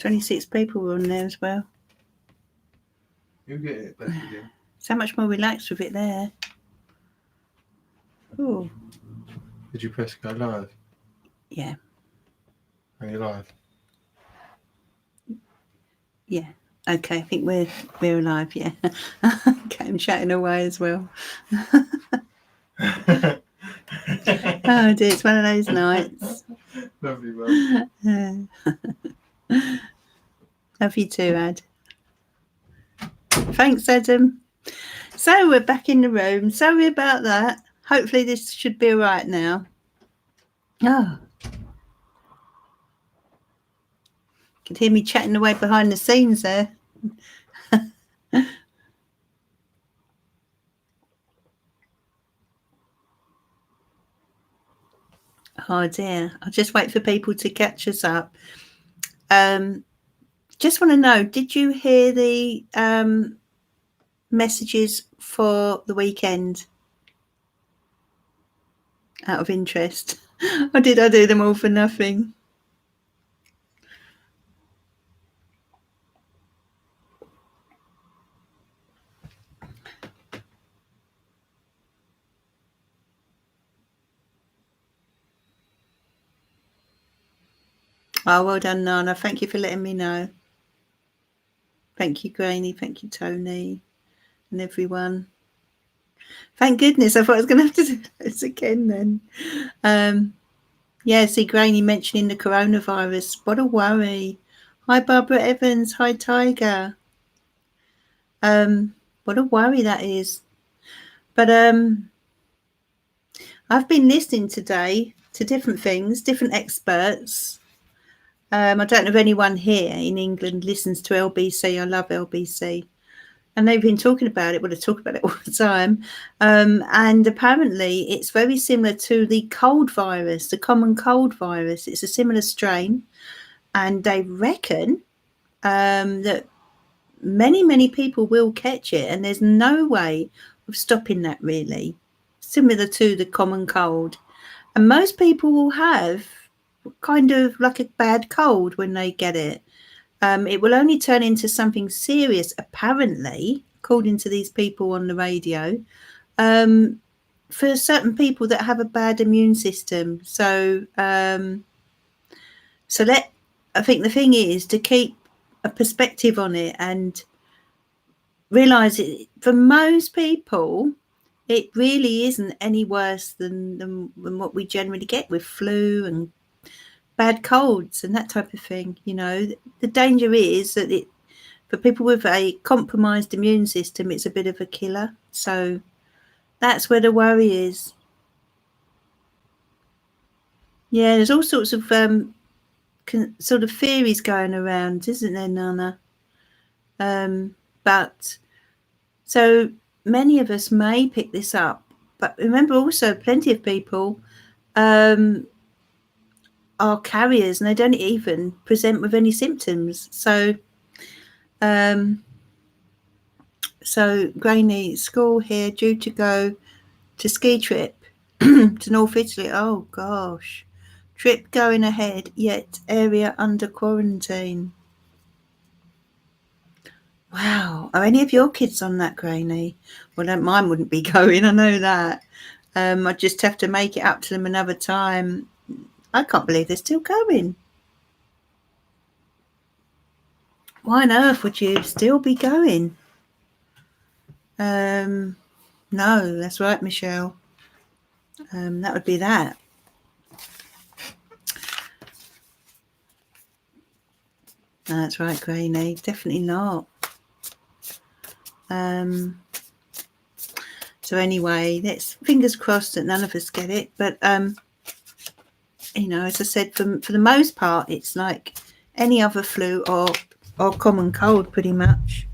26 people were on there as well. You get it back again. So much more relaxed with it there. Oh. Did you press go live? Yeah. Are you live? Yeah. Okay, I think we're alive, yeah. Okay, I'm chatting away as well. Oh dear, it's one of those nights. Lovely, Mum. Love you too, Ad. Thanks, Adam. So we're back in the room. Sorry about that. Hopefully this should be all right now. Oh. You can hear me chatting away behind the scenes there. Oh dear. I'll just wait for people to catch us up. Just want to know, did you hear the messages for the weekend? Out of interest. Or did I do them all for nothing? Oh, well done, Nana. Thank you for letting me know. Thank you, Granny. Thank you, Tony, and everyone. Thank goodness. I thought I was going to have to do this again then. Yeah, see, Granny mentioning the coronavirus. What a worry. Hi, Barbara Evans. Hi, Tiger. What a worry that is. But I've been listening today to different things, different experts. I don't know if anyone here in England listens to LBC. I love LBC. And they've been talking about it. Well, they talk about it all the time. And apparently it's very similar to the cold virus, the common cold virus. It's a similar strain. And they reckon that many, many people will catch it. And there's no way of stopping that, really. Similar to the common cold. And most people will have kind of like a bad cold when they get it. It will only turn into something serious, apparently, according to these people on the radio, for certain people that have a bad immune system. So, I think the thing is to keep a perspective on it and realise it. For most people, it really isn't any worse than what we generally get with flu and bad colds and that type of thing. You know, the danger is that for people with a compromised immune system, it's a bit of a killer. So that's where the worry is. Yeah, there's all sorts of sort of theories going around, isn't there, Nana? But so many of us may pick this up. But remember also, plenty of people are carriers and they don't even present with any symptoms. So Granny, school here due to go to ski trip to North Italy. Oh gosh, trip going ahead, yet area under quarantine. Wow, are any of your kids on that, Granny? Well, mine wouldn't be going, I know that. I'd just have to make it up to them another time. I can't believe they're still going. Why on earth would you still be going? No, that's right, Michelle. That would be that. No, that's right, Granny. Definitely not. So anyway, let's fingers crossed that none of us get it. But you know, as I said, for the most part, it's like any other flu or common cold, pretty much.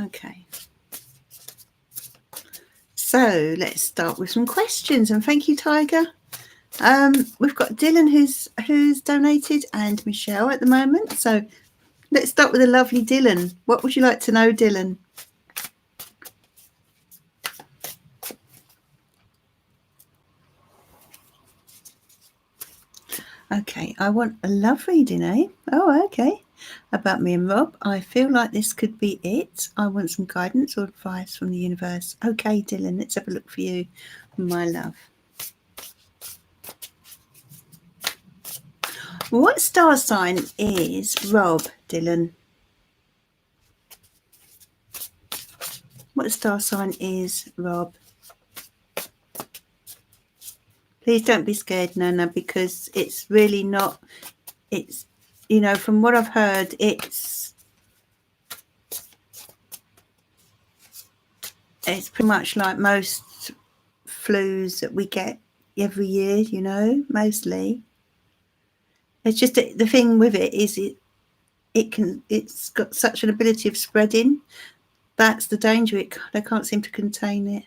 Okay. So let's start with some questions, and thank you, Tiger. We've got Dylan who's donated and Michelle at the moment. So let's start with the lovely Dylan. What would you like to know, Dylan? Okay, I want a love reading, eh? Oh, okay. About me and Rob. I feel like this could be it. I want some guidance or advice from the universe. Okay, Dylan, let's have a look for you, my love. What star sign is Rob, Dylan? What star sign is Rob? Please don't be scared, Nana, because it's really not. It's, you know, from what I've heard, it's pretty much like most flus that we get every year, you know, mostly. It's just the thing with it is it's got such an ability of spreading. That's the danger. They can't seem to contain it.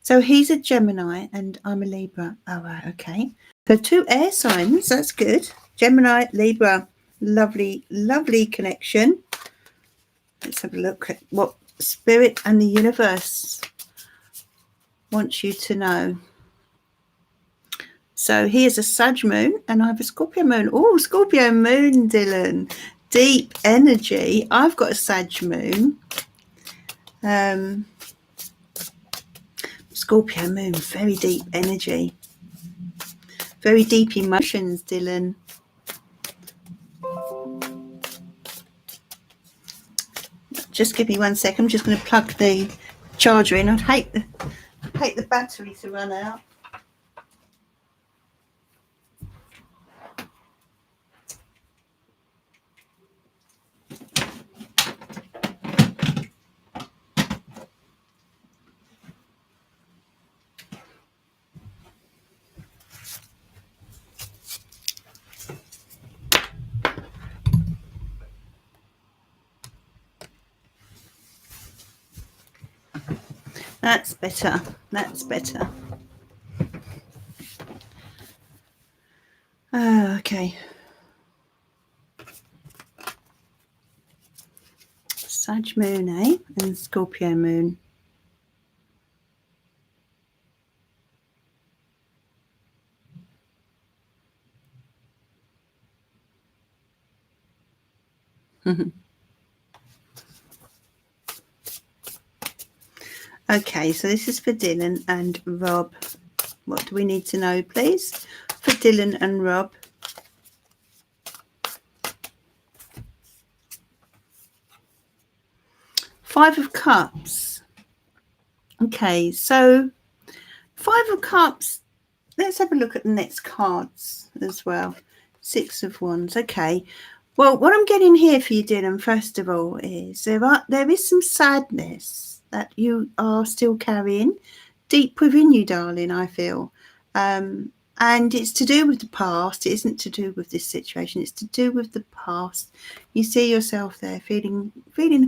So he's a Gemini and I'm a Libra. Oh, right, okay. So 2 air signs. That's good. Gemini, Libra. Lovely, lovely connection. Let's have a look at what Spirit and the universe wants you to know. So he is a Sag moon and I have a Scorpio moon. Oh, Scorpio moon, Dylan. Deep energy. I've got a Sag moon. Scorpio moon, very deep energy. Very deep emotions, Dylan. Just give me 1 second. I'm just going to plug the charger in. I'd hate the battery to run out. That's better. That's better. Okay. Sag moon, eh? And Scorpio moon. Okay, so this is for Dylan and Rob. What do we need to know, please? For Dylan and Rob. Five of Cups. Okay, so 5 of Cups. Let's have a look at the next cards as well. 6 of Wands. Okay. Well, what I'm getting here for you, Dylan, first of all, is there is some sadness that you are still carrying deep within you, darling, I feel. And it's to do with the past. It isn't to do with this situation. It's to do with the past. You see yourself there feeling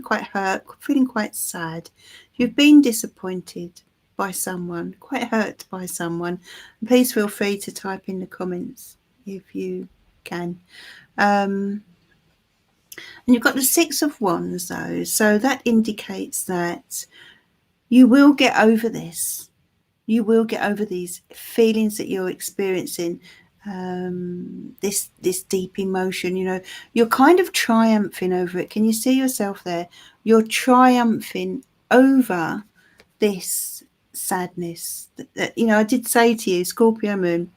quite hurt, feeling quite sad. You've been disappointed by someone, quite hurt by someone. Please feel free to type in the comments if you can. And you've got the 6 of Wands, though. So that indicates that you will get over this. You will get over these feelings that you're experiencing, this deep emotion. You know, you're kind of triumphing over it. Can you see yourself there? You're triumphing over this sadness. You know, I did say to you, Scorpio moon,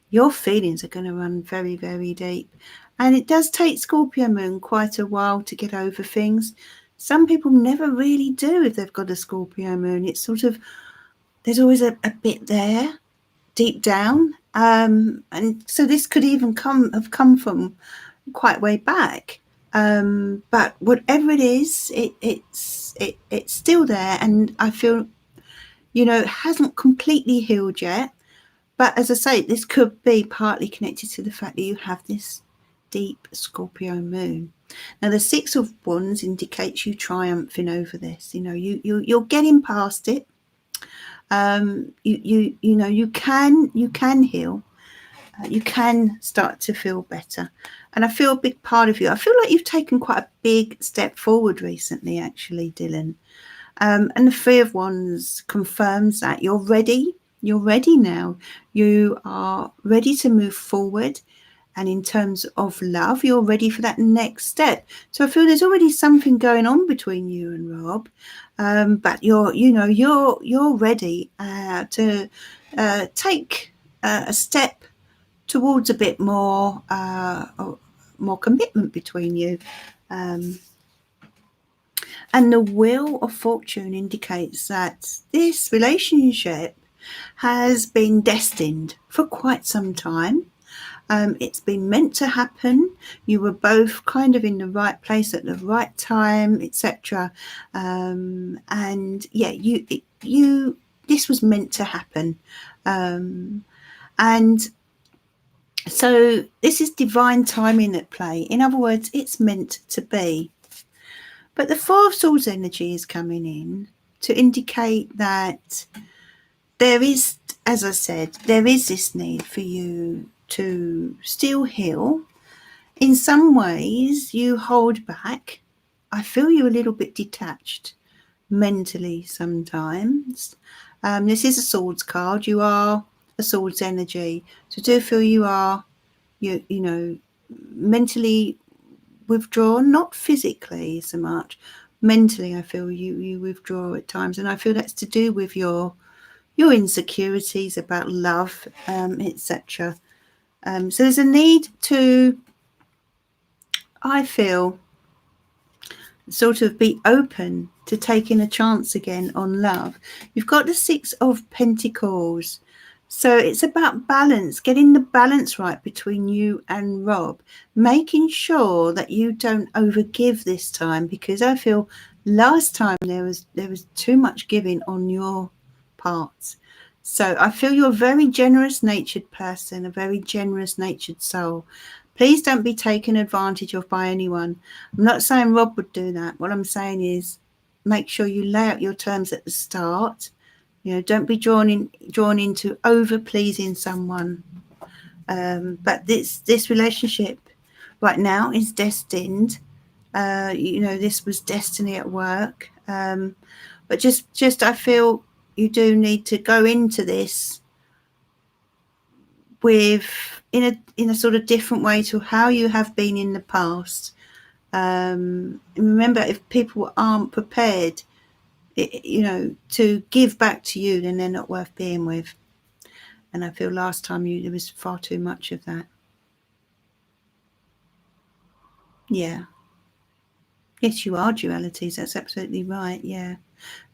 your feelings are going to run very, very deep. And it does take Scorpio moon quite a while to get over things. Some people never really do if they've got a Scorpio moon. It's sort of, there's always a bit there deep down. And so this could even have come from quite way back. But whatever it is, it's still there. And I feel, you know, it hasn't completely healed yet. But as I say, this could be partly connected to the fact that you have this deep Scorpio moon. Now, the 6 of Wands indicates you triumphing over this. You know, you're getting past it. You know, you can heal. You can start to feel better. And I feel a big part of you. I feel like you've taken quite a big step forward recently, actually, Dylan. And the 3 of Wands confirms that you're ready. You're ready now. You are ready to move forward. and in terms of love, you're ready for that next step. So I feel there's already something going on between you and Rob, but you're ready to take a step towards a bit more commitment between you. And the Wheel of Fortune indicates that this relationship has been destined for quite some time. It's been meant to happen. You were both kind of in the right place at the right time, etc. And yeah, you this was meant to happen. And so this is divine timing at play. In other words, it's meant to be. But the Four of Swords energy is coming in to indicate that there is, as I said, there is this need for you to still heal. In some ways, you hold back. I feel you're a little bit detached mentally sometimes. This is a Swords card. You are a Swords energy. So I do feel you are, you know, mentally withdrawn, not physically so much. Mentally, I feel you withdraw at times, and I feel that's to do with your insecurities about love, etc. So there's a need to, I feel, sort of be open to taking a chance again on love. You've got the Six of Pentacles. So it's about balance, getting the balance right between you and Rob, making sure that you don't overgive this time, because I feel last time there was too much giving on your part. So I feel you're a very generous natured person, a very generous natured soul. Please don't be taken advantage of by anyone. I'm not saying Rob would do that. What I'm saying is make sure you lay out your terms at the start. You know, don't be drawn into over pleasing someone. But this relationship right now is destined. This was destiny at work. But just I feel you do need to go into this with in a sort of different way to how you have been in the past. Remember, if people aren't prepared, to give back to you, then they're not worth being with. And I feel last time there was far too much of that. Yeah. Yes, you are dualities. That's absolutely right. Yeah.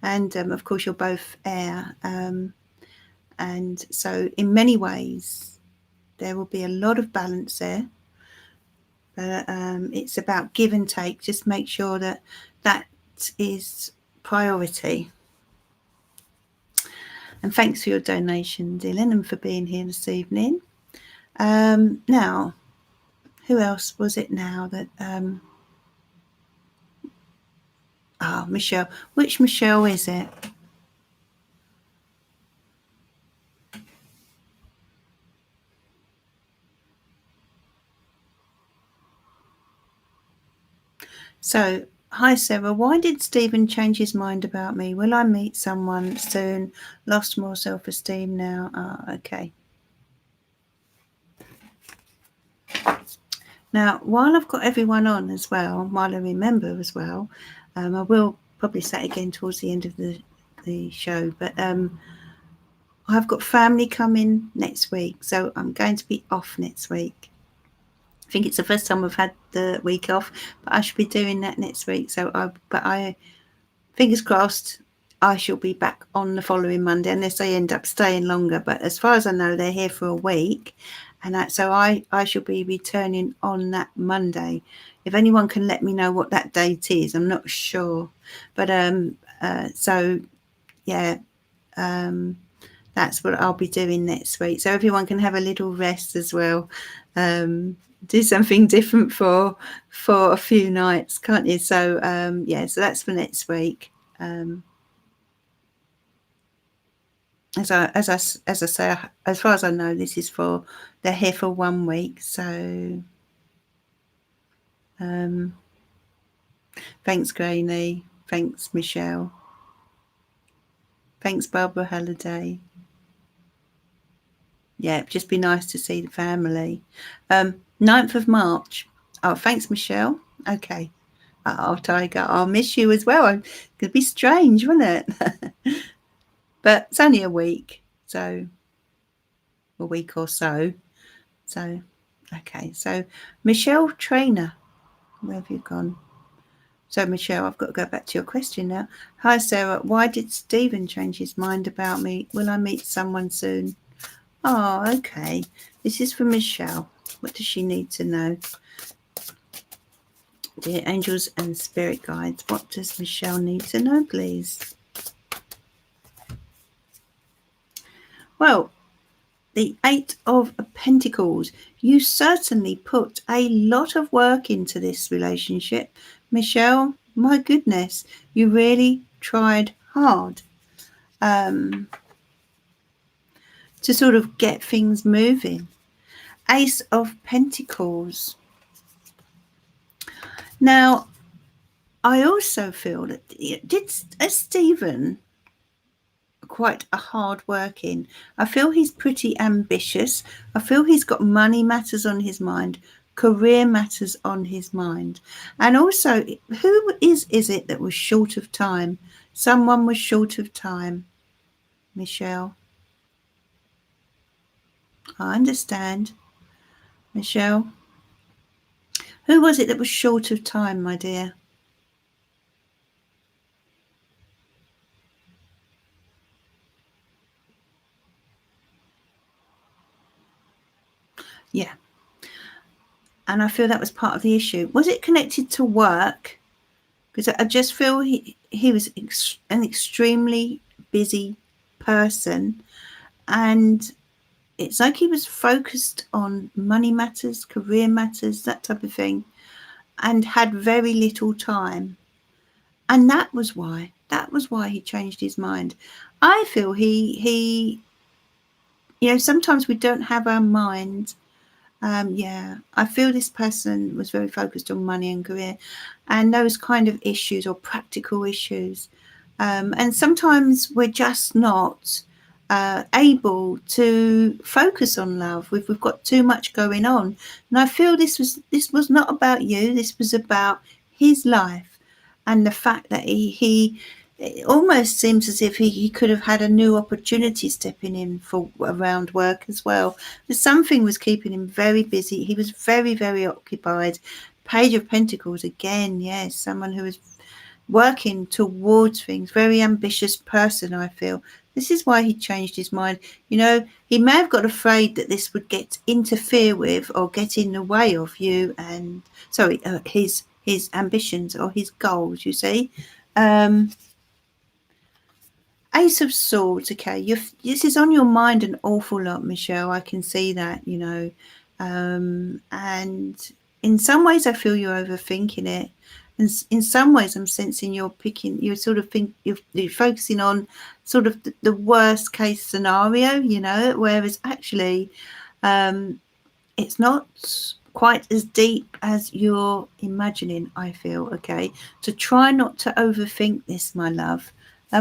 And of course, you're both air. And so in many ways, there will be a lot of balance there. But it's about give and take. Just make sure that is priority. And thanks for your donation, Dylan, and for being here this evening. Now, who else was it now that... Michelle. Which Michelle is it? So, hi Sarah, why did Stephen change his mind about me? Will I meet someone soon? Lost more self-esteem now. Okay. Now, while I've got everyone on as well, while I remember as well, I will probably say it again towards the end of the show, but I've got family coming next week, so I'm going to be off next week. I think it's the first time I've had the week off, but I should be doing that next week. So I fingers crossed, I shall be back on the following Monday, unless they end up staying longer. But as far as I know, they're here for a week, and so I shall be returning on that Monday. If anyone can let me know what that date is, I'm not sure. But so yeah, that's what I'll be doing next week. So everyone can have a little rest as well. Do something different for a few nights, can't you? So so that's for next week. As I say, as far as I know, this is they're here for 1 week. So thanks, Granny. Thanks, Michelle. Thanks, Barbara Halliday. Yeah, it'd just be nice to see the family. 9th of March. Oh, thanks, Michelle. Okay. Oh, Tiger, I'll miss you as well. It's going to be strange, won't it? But it's only a week. So, a week or so. So, okay. So, Michelle Trainer, where have you gone? So, Michelle, I've got to go back to your question now. Hi, Sarah. Why did Stephen change his mind about me? Will I meet someone soon? Oh, okay. This is from Michelle. What does she need to know? Dear angels and spirit guides, what does Michelle need to know, please? Well, the 8 of Pentacles. You certainly put a lot of work into this relationship, Michelle. My goodness, you really tried hard to sort of get things moving. Ace of Pentacles. Now, I also feel that Stephen quite a hard working. I feel he's pretty ambitious. I feel he's got money matters on his mind, career matters on his mind. And also, who is it that was short of time? Someone was short of time, Michelle. I understand, Michelle. Who was it that was short of time, my dear? Yeah. And I feel that was part of the issue. Was it connected to work? Because I just feel he was an extremely busy person, and it's like he was focused on money matters, career matters, that type of thing, and had very little time. And that was why he changed his mind. I feel he sometimes we don't have our mind. I feel this person was very focused on money and career and those kind of issues or practical issues. And sometimes we're just not able to focus on love. We've got too much going on. And I feel this was not about you. This was about his life and the fact that he it almost seems as if he could have had a new opportunity stepping in for around work as well. But something was keeping him very busy. He was very, very occupied. Page of Pentacles again, yes, someone who was working towards things, very ambitious person, I feel. This is why he changed his mind. He may have got afraid that this would interfere with or get in the way of you and, his ambitions or his goals, you see. Ace of Swords, okay. This is on your mind an awful lot, Michelle. I can see that, and in some ways I feel you're overthinking it. And in some ways I'm sensing you're focusing on sort of the worst case scenario, whereas actually it's not quite as deep as you're imagining, I feel, okay? So try not to overthink this, my love.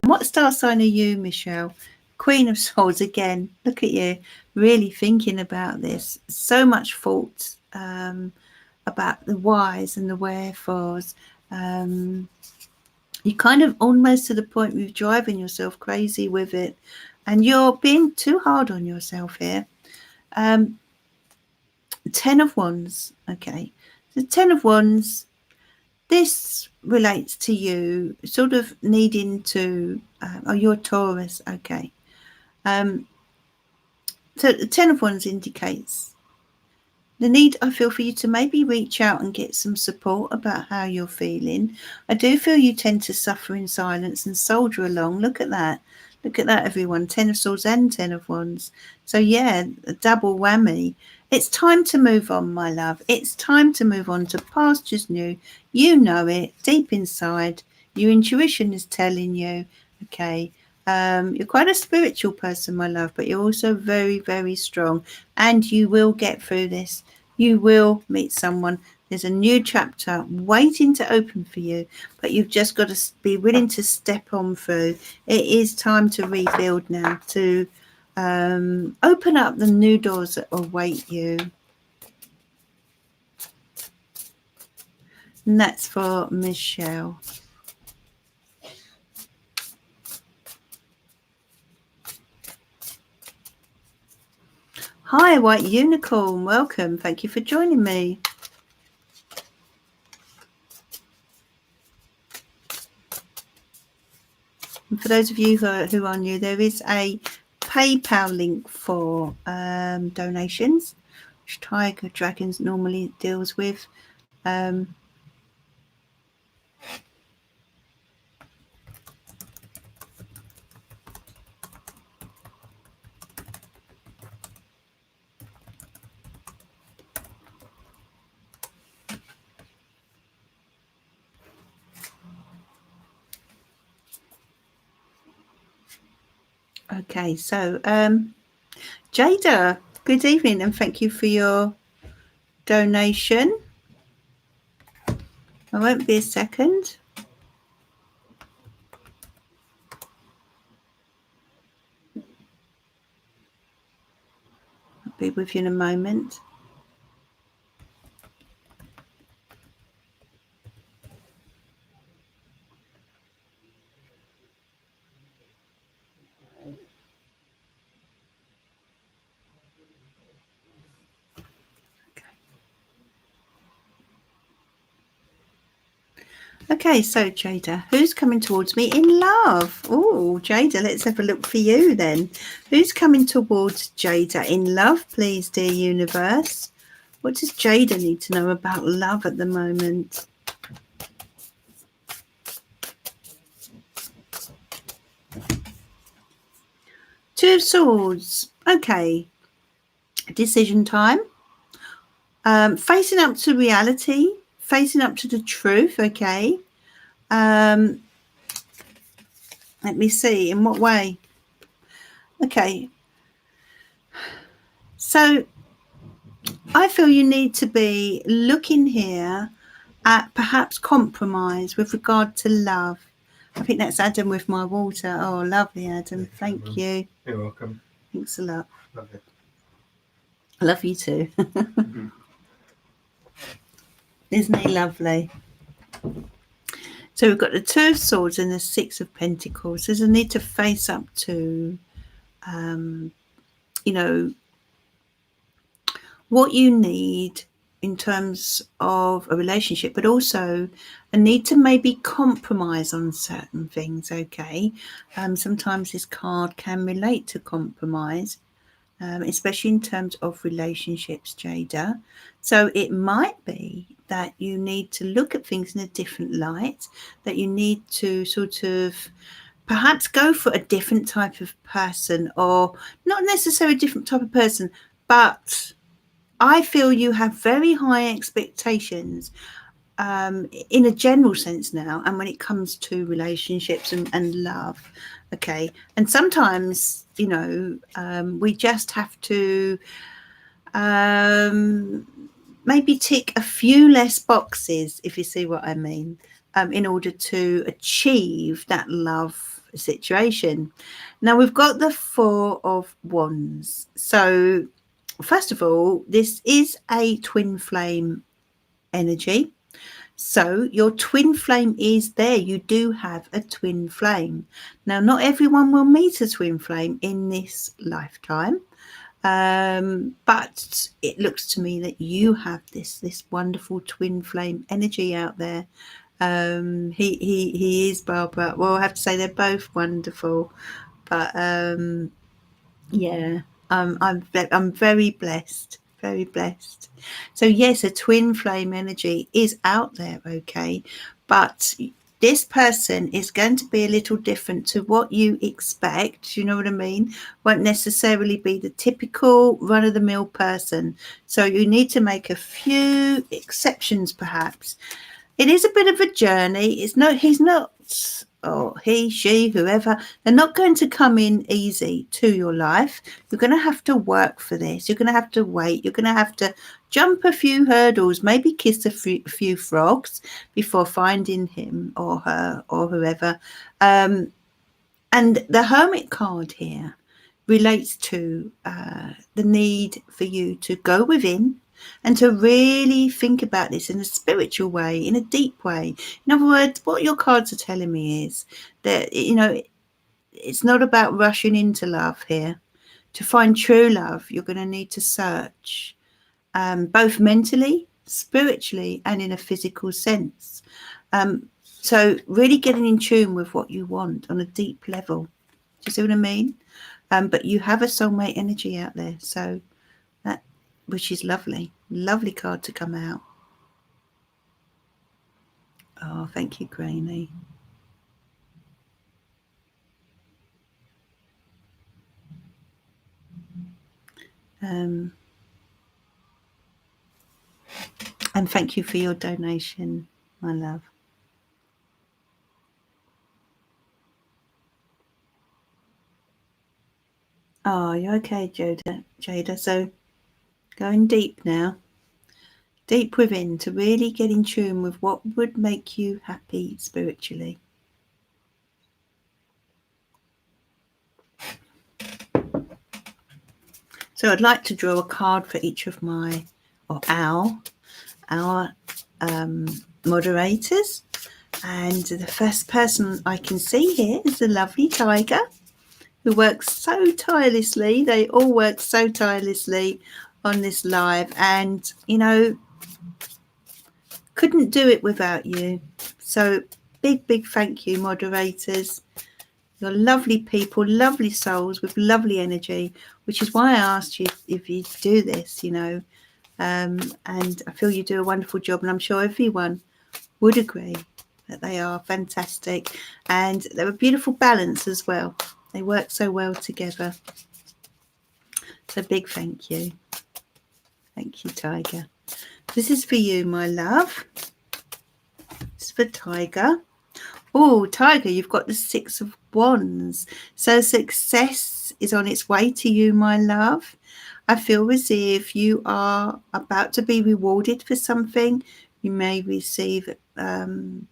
What star sign are you, Michelle? Queen of Swords again. Look at you, really thinking about this. So much thought about the whys and the wherefores. You're kind of almost to the point where you're driving yourself crazy with it, and you're being too hard on yourself here. 10 of Wands. Okay, the 10 of Wands. This relates to you sort of needing to, you're Taurus, okay. So the 10 of Wands indicates the need, I feel, for you to maybe reach out and get some support about how you're feeling. I do feel you tend to suffer in silence and soldier along. Look at that. Look at that, everyone. 10 of Swords and 10 of Wands. So, yeah, a double whammy. It's time to move on, my love. It's time to move on to pastures new. You know it deep inside. Your intuition is telling you, okay. You're quite a spiritual person, my love, but you're also very, very strong. And you will get through this. You will meet someone. There's a new chapter waiting to open for you, but you've just got to be willing to step on through. It is time to rebuild now, to open up the new doors that await you. And that's for Michelle. Hi, White Unicorn. Welcome. Thank you for joining me. And for those of you who are new, there is a PayPal link for donations, which Tiger Dragons normally deals with. Okay, so Jada, good evening, and thank you for your donation. I won't be a second. I'll be with you in a moment. Okay, so Jada, who's coming towards me in love? Oh, Jada, let's have a look for you then. Who's coming towards Jada in love, please, dear universe? What does Jada need to know about love at the moment? Two of Swords. Okay. Decision time. Facing up to reality, facing up to the truth, okay. Let me see, in what way? Okay. So I feel you need to be looking here at perhaps compromise with regard to love. I think that's Adam with my water. Oh, lovely, Adam. Thank you. You're welcome. Thanks a lot. Love it. I love you too. Isn't he lovely? So we've got the Two of Swords and the Six of Pentacles. There's a need to face up to, you know, what you need in terms of a relationship, but also a need to maybe compromise on certain things, okay? Sometimes this card can relate to compromise, especially in terms of relationships, Jada. So it might be that you need to look at things in a different light, that you need to sort of perhaps go for a different type of person, or not necessarily a different type of person, but I feel you have very high expectations in a general sense now, and when it comes to relationships and love, okay. And sometimes, you know, we just have to maybe tick a few less boxes, if you see what I mean, in order to achieve that love situation. Now we've got the Four of Wands. So first of all, this is a twin flame energy. So your twin flame is there. You do have a twin flame. Now, not everyone will meet a twin flame in this lifetime. But it looks to me that you have this wonderful twin flame energy out there. He is, Barbara. Well, I have to say they're both wonderful. But yeah, I'm very blessed, very blessed. So yes, a twin flame energy is out there, okay, but this person is going to be a little different to what you expect. You know what I mean? Won't necessarily be the typical run-of-the-mill person. So you need to make a few exceptions, perhaps. It is a bit of a journey. He's not, or he, she, whoever, they're not going to come in easy to your life. You're going to have to work for this. You're going to have to wait. You're going to have to jump a few hurdles, maybe kiss a few frogs before finding him or her or whoever. And the Hermit card here relates to the need for you to go within, and to really think about this in a spiritual way, in a deep way. In other words, what your cards are telling me is that, it's not about rushing into love here. To find true love, you're going to need to search, both mentally, spiritually, and in a physical sense. So really getting in tune with what you want on a deep level. Do you see what I mean? But you have a soulmate energy out there, so that, which is lovely. Lovely card to come out. Oh, thank you, Granny. And thank you for your donation, my love. Oh, you're okay, Jada. So going deep now. Deep within, to really get in tune with what would make you happy spiritually. So I'd like to draw a card for each of our moderators. And the first person I can see here is the lovely Tiger, who works so tirelessly. They all work so tirelessly on this live, and couldn't do it without you. So big thank you, moderators. You're lovely people, lovely souls with lovely energy, which is why I asked you if you do this, and I feel you do a wonderful job, and I'm sure everyone would agree that they are fantastic, and they're a beautiful balance as well. They work so well together. So big thank you. Thank you, Tiger. This is for you, my love. It's for Tiger. Oh, Tiger, you've got the 6 of Wands. So success is on its way to you, my love. I feel as if you are about to be rewarded for something. You may receive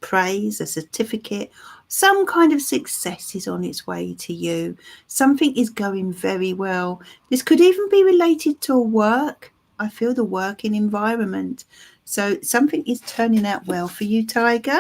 praise, a certificate. Some kind of success is on its way to you. Something is going very well. This could even be related to work. I feel the working environment. So something is turning out well for you, Tiger.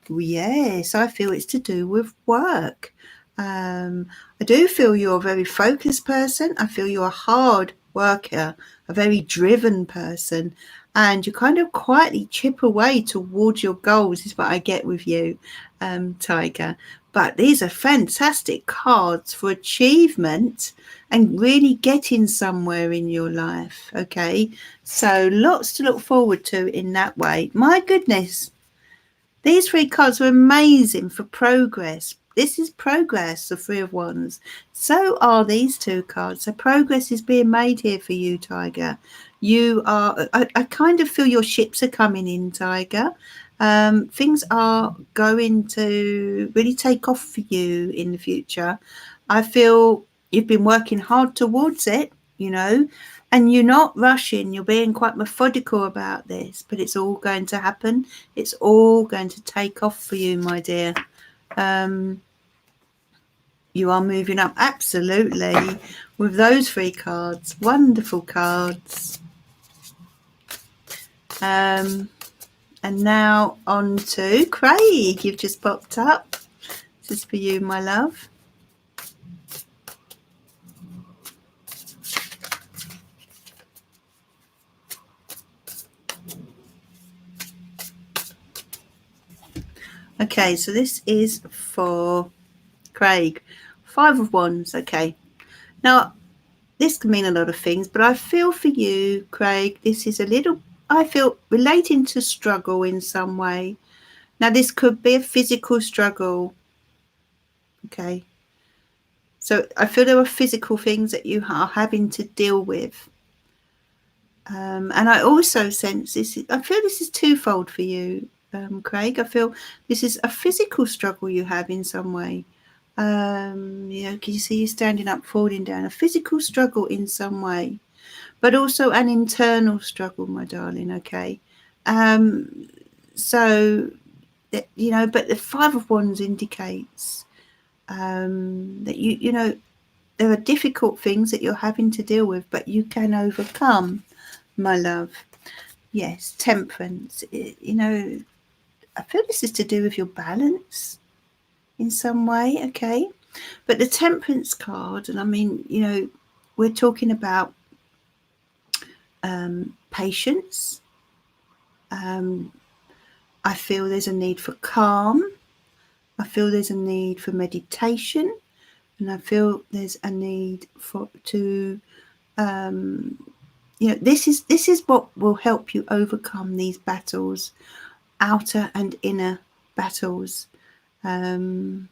Yes, I feel it's to do with work. I do feel you're a very focused person. I feel you're a hard worker, a very driven person, and you kind of quietly chip away towards your goals is what I get with you, Tiger. But these are fantastic cards for achievement and really getting somewhere in your life, okay? So lots to look forward to in that way. My goodness. These 3 cards are amazing for progress. This is progress, the 3 of Wands. So are these 2 cards. So progress is being made here for you, Tiger. You are, I kind of feel your ships are coming in, Tiger. Things are going to really take off for you in the future. I feel you've been working hard towards it, and you're not rushing. You're being quite methodical about this, but it's all going to happen. It's all going to take off for you, my dear. You are moving up, absolutely, with those 3 cards. Wonderful cards. And now on to Craig. You've just popped up. This is for you, my love. Okay, so this is for Craig. 5 of Wands. Okay. Now, this can mean a lot of things, but I feel for you, Craig, this is I feel relating to struggle in some way. Now, this could be a physical struggle. Okay. So I feel there are physical things that you are having to deal with. And I also sense I feel this is twofold for you, Craig. I feel this is a physical struggle you have in some way. Can you see you standing up, falling down? A physical struggle in some way, but also an internal struggle, my darling. Okay. So that, but the 5 of Wands indicates that there are difficult things that you're having to deal with, but you can overcome my love. Yes, temperance. I feel this is to do with your balance in some way, okay? But the temperance card, and I mean, we're talking about patience. I feel there's a need for calm. I feel there's a need for meditation, and I feel there's a need this is what will help you overcome these battles, outer and inner battles. And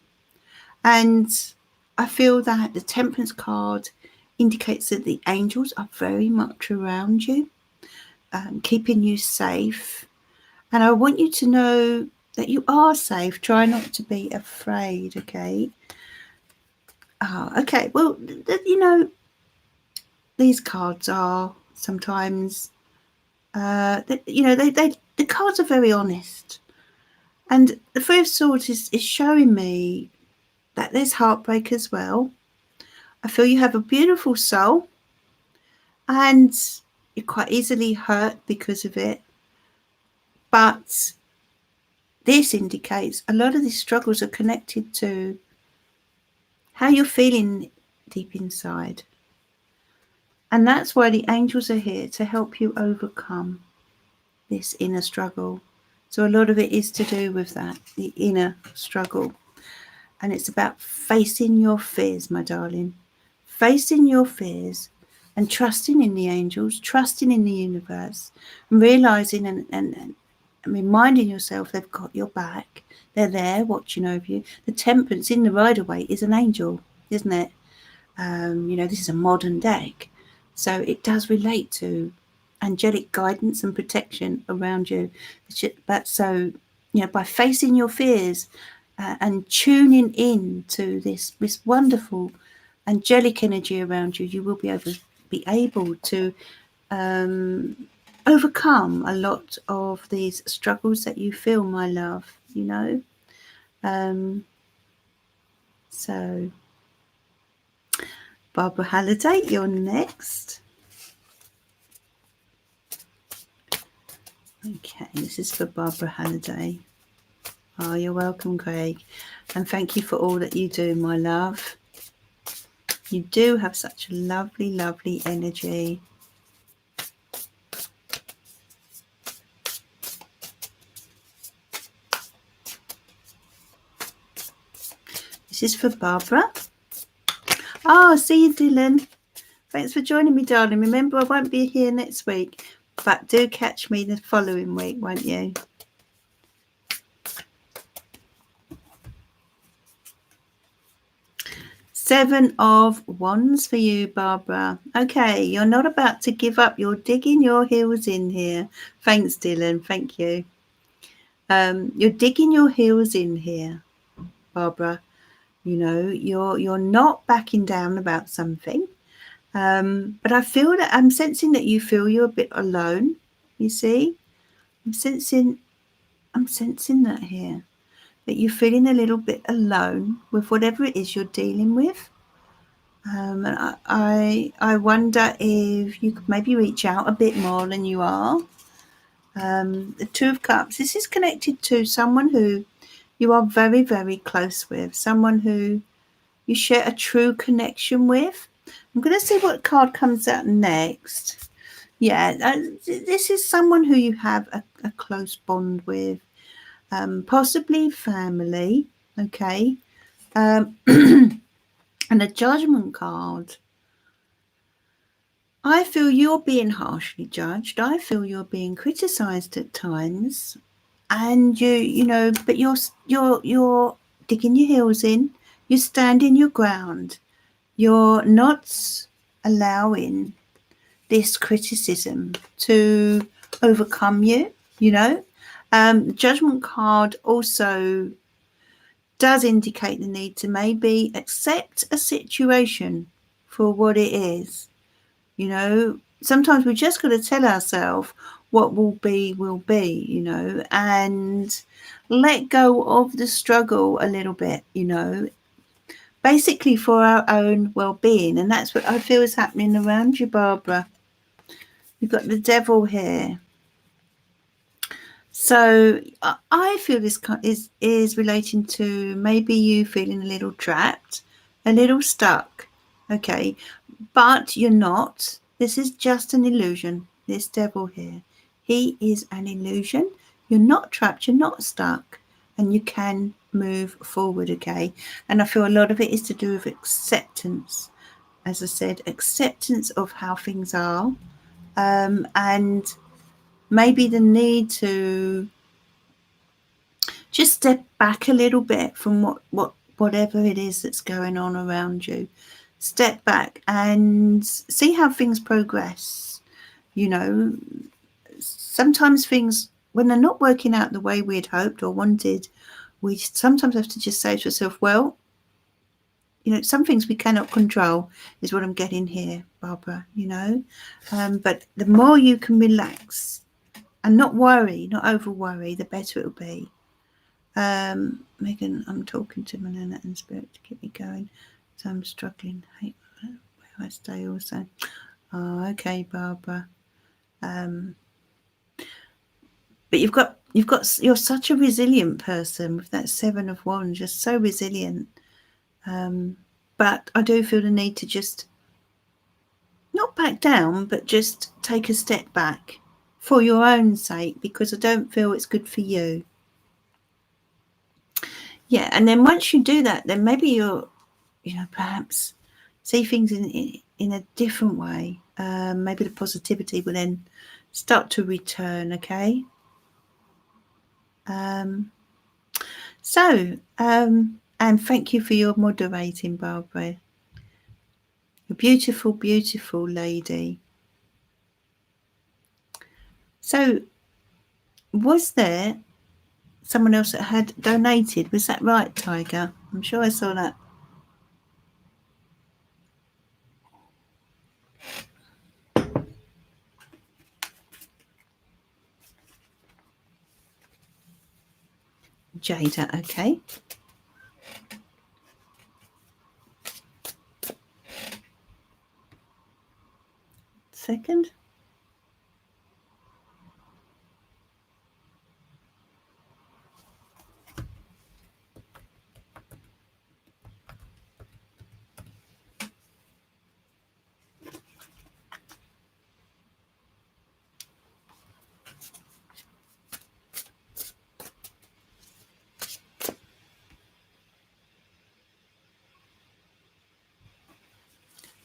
I feel that the temperance card indicates that the angels are very much around you, keeping you safe. And I want you to know that you are safe. Try not to be afraid, okay? Okay. Well, these cards are sometimes, the cards are very honest. And the Three of Swords is showing me that there's heartbreak as well. I feel you have a beautiful soul and you're quite easily hurt because of it. But this indicates a lot of these struggles are connected to how you're feeling deep inside. And that's why the angels are here to help you overcome this inner struggle. So a lot of it is to do with that, the inner struggle. And it's about facing your fears, my darling. Facing your fears and trusting in the angels, trusting in the universe, and realising and reminding yourself they've got your back. They're there watching over you. The temperance in the Rider-Waite is an angel, isn't it? This is a modern deck. So it does relate to angelic guidance and protection around you. But so, by facing your fears and tuning in to this wonderful angelic energy around you, you will be able to overcome a lot of these struggles that you feel, my love, So, Barbara Halliday, you're next. Okay, this is for Barbara Halliday. Oh, you're welcome, Craig. And thank you for all that you do, my love. You do have such a lovely, lovely energy. This is for Barbara. Oh, see you, Dylan. Thanks for joining me, darling. Remember, I won't be here next week, but do catch me the following week, won't you? Seven of Wands for you, Barbara. Okay, you're not about to give up. You're digging your heels in here. Thanks, Dylan. Thank you. You're digging your heels in here, Barbara. You're not backing down about something. But I feel that I'm sensing that you feel you're a bit alone. You see, I'm sensing that here, that you're feeling a little bit alone with whatever it is you're dealing with. And I wonder if you could maybe reach out a bit more than you are. The Two of Cups. This is connected to someone who you are very, very close with, someone who you share a true connection with. I'm going to see what card comes out next. Yeah, this is someone who you have a close bond with, possibly family, okay? And a Judgment card. I feel you're being harshly judged. I feel you're being criticised at times, and but you're digging your heels in. You're standing your ground. You're not allowing this criticism to overcome you. The Judgment card also does indicate the need to maybe accept a situation for what it is. Sometimes we just got to tell ourselves what will be, and let go of the struggle a little bit, basically for our own well-being. And that's what I feel is happening around you, Barbara. You've got the devil here. So I feel this is relating to maybe you feeling a little trapped, a little stuck. Okay, but you're not. This is just an illusion. This devil here, he is an illusion. You're not trapped. You're not stuck, and you can move forward. Okay, and I feel a lot of it is to do with acceptance. As I said, acceptance of how things are, and maybe the need to just step back a little bit from whatever it is that's going on around you. Step back and see how things progress. You know, sometimes things, when they're not working out the way we had hoped or wanted, we sometimes have to just say to ourselves, well, you know, some things we cannot control is what I'm getting here, Barbara, you know. But the more you can relax and not worry, not over worry, the better it'll be. Megan, I'm talking to Manana and Spirit to keep me going, so I'm struggling. Hey, where I stay also. Oh, okay, Barbara. But you're such a resilient person with that 7 of Wands. You're so resilient. But I do feel the need to just not back down, but just take a step back for your own sake, because I don't feel it's good for you. Yeah, and then once you do that, then maybe you're, you know, perhaps see things in a different way. Maybe the positivity will then start to return. Okay. And thank you for your moderating, Barbara. A beautiful, beautiful lady. So, was there someone else that had donated? Was that right, Tiger? I'm sure I saw that. Jada, okay. Second.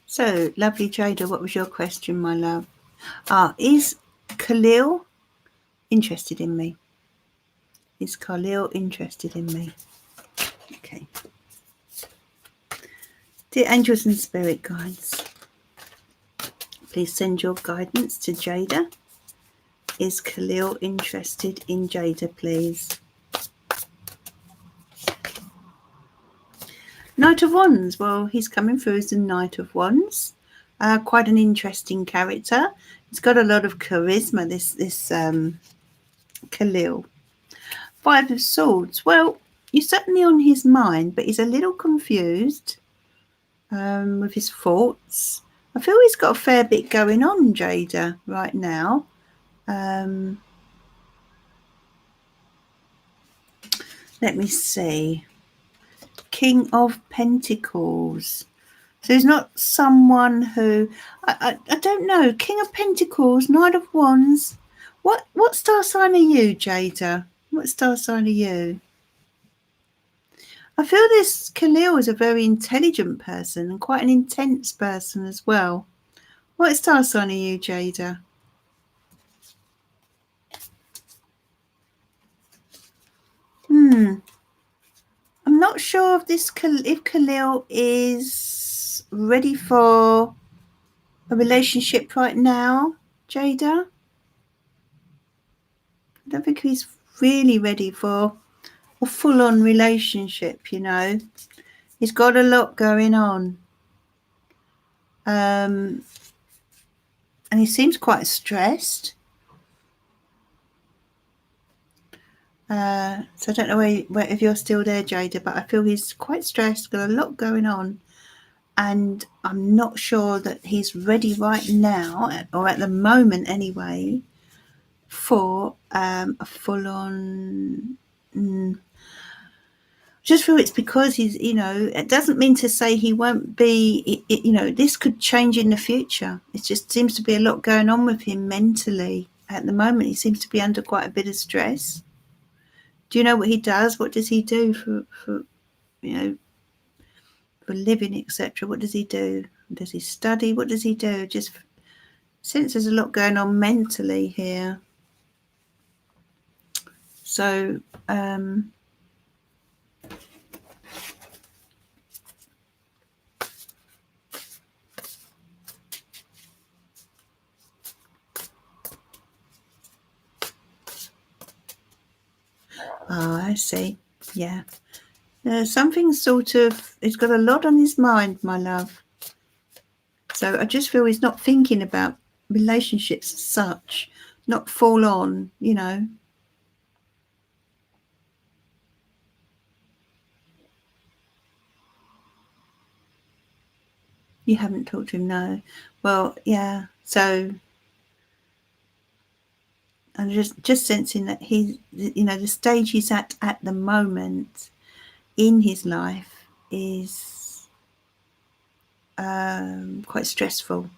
So, lovely Jada, what was your question, my love? Is Khalil interested in me? Is Khalil interested in me? Okay. Dear angels and spirit guides, please send your guidance to Jada. Is Khalil interested in Jada, please? Knight of Wands. Well, he's coming through as the Knight of Wands. Quite an interesting character. He's got a lot of charisma, this Khalil. 5 of Swords. Well, you're certainly on his mind, but he's a little confused with his thoughts. I feel he's got a fair bit going on, Jada, right now. Let me see. King of Pentacles. So he's not someone who I don't know. King of Pentacles, Knight of Wands. What star sign are you, Jada? What star sign are you? I feel this Khalil is a very intelligent person and quite an intense person as well. What star sign are you, Jada? I'm not sure if Khalil is ready for a relationship right now, Jada. I don't think he's really ready for a full-on relationship, you know. He's got a lot going on. And he seems quite stressed. So I don't know where if you're still there, Jada, but I feel he's quite stressed, got a lot going on. and I'm not sure that he's ready right now, or at the moment anyway, for a full-on. Just feel it's because he's, it doesn't mean to say he won't be, this could change in the future. It just seems to be a lot going on with him mentally at the moment. He seems to be under quite a bit of stress. Do you know what he does? What does he do for living, etc.? What does he do? Does he study? What does he do? Just since there's a lot going on mentally here. So, I see. Yeah. Something sort of, he's got a lot on his mind, my love. So I just feel he's not thinking about relationships as such, not full on, You haven't talked to him, no. Well, yeah. So I'm just sensing that he's, the stage he's at the moment in his life is quite stressful.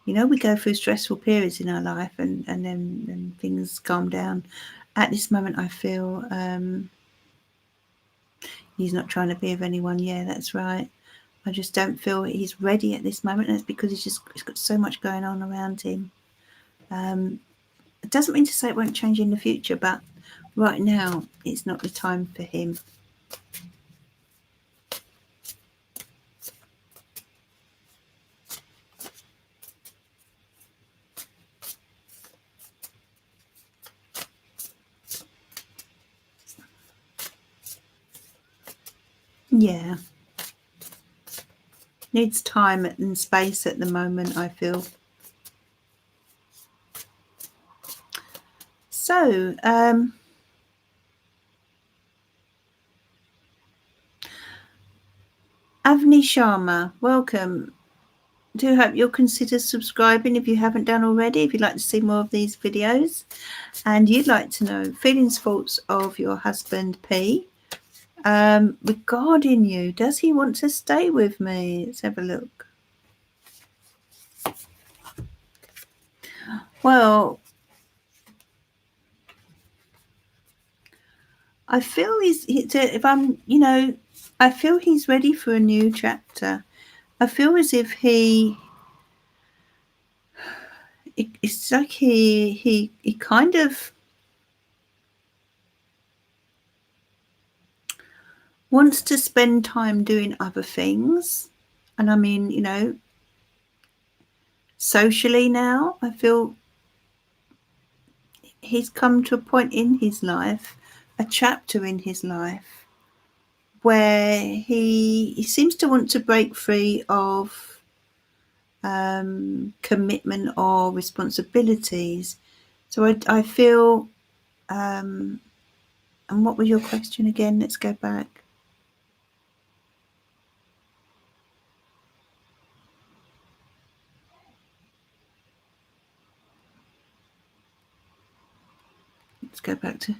We go through stressful periods in our life, and then things calm down. At this moment, I feel he's not trying to be with anyone. Yeah, that's right. I just don't feel he's ready at this moment, and it's because he's got so much going on around him. It doesn't mean to say it won't change in the future, but right now it's not the time for him. Yeah. Needs time and space at the moment, I feel. So, Avni Sharma, welcome. Do hope you'll consider subscribing if you haven't done already, if you'd like to see more of these videos and you'd like to know feelings, thoughts of your husband P regarding you. Does he want to stay with me? Let's have a look. Well, I feel I feel he's ready for a new chapter. I feel as if it's like he kind of wants to spend time doing other things. And I mean, socially now, I feel he's come to a point in his life, a chapter in his life, where he seems to want to break free of commitment or responsibilities. So I feel, and what was your question again? Let's go back. Let's go back to.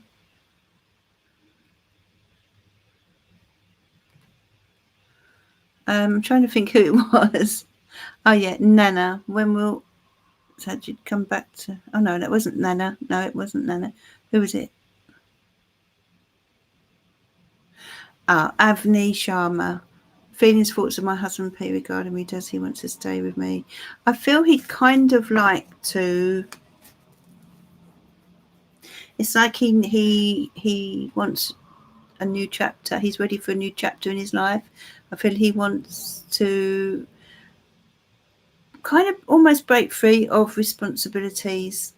I'm trying to think who it was. Oh yeah, Nana. When will Sajid come back to? Oh no, that wasn't Nana. No, it wasn't Nana. Who was it? Avni Sharma. Feelings, thoughts of my husband P regarding me. Does he want to stay with me? I feel he'd kind of like to. It's like he wants a new chapter. He's ready for a new chapter in his life. I feel he wants to kind of almost break free of responsibilities.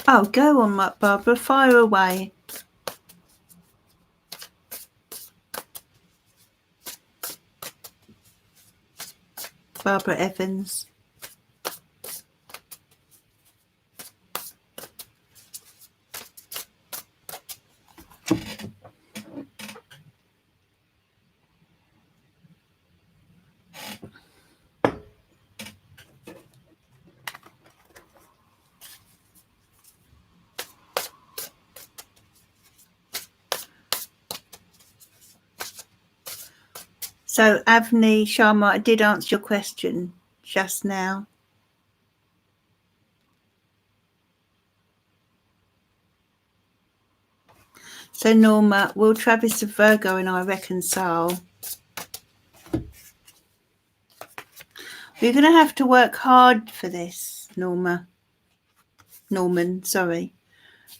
Oh, go on, Barbara. Fire away. Barbara Evans. So, Avni Sharma, I did answer your question just now. So, Norma, will Travis the Virgo and I reconcile? We're going to have to work hard for this, Norman, sorry.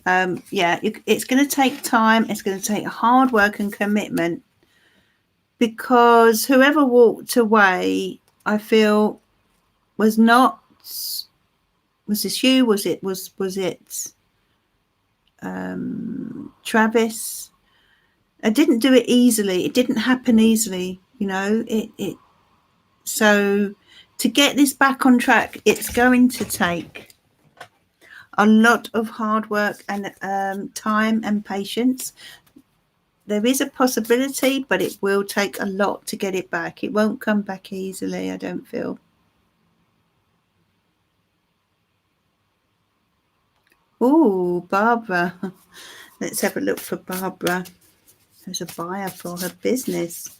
Yeah, it's going to take time. It's going to take hard work and commitment, because whoever walked away, I feel, was not. Was this you? Was it Travis? I didn't do it easily. It didn't happen easily. You know, it. So to get this back on track, it's going to take a lot of hard work and time and patience. There is a possibility, but it will take a lot to get it back. It won't come back easily, I don't feel. Oh, Barbara. Let's have a look for Barbara. There's a buyer for her business.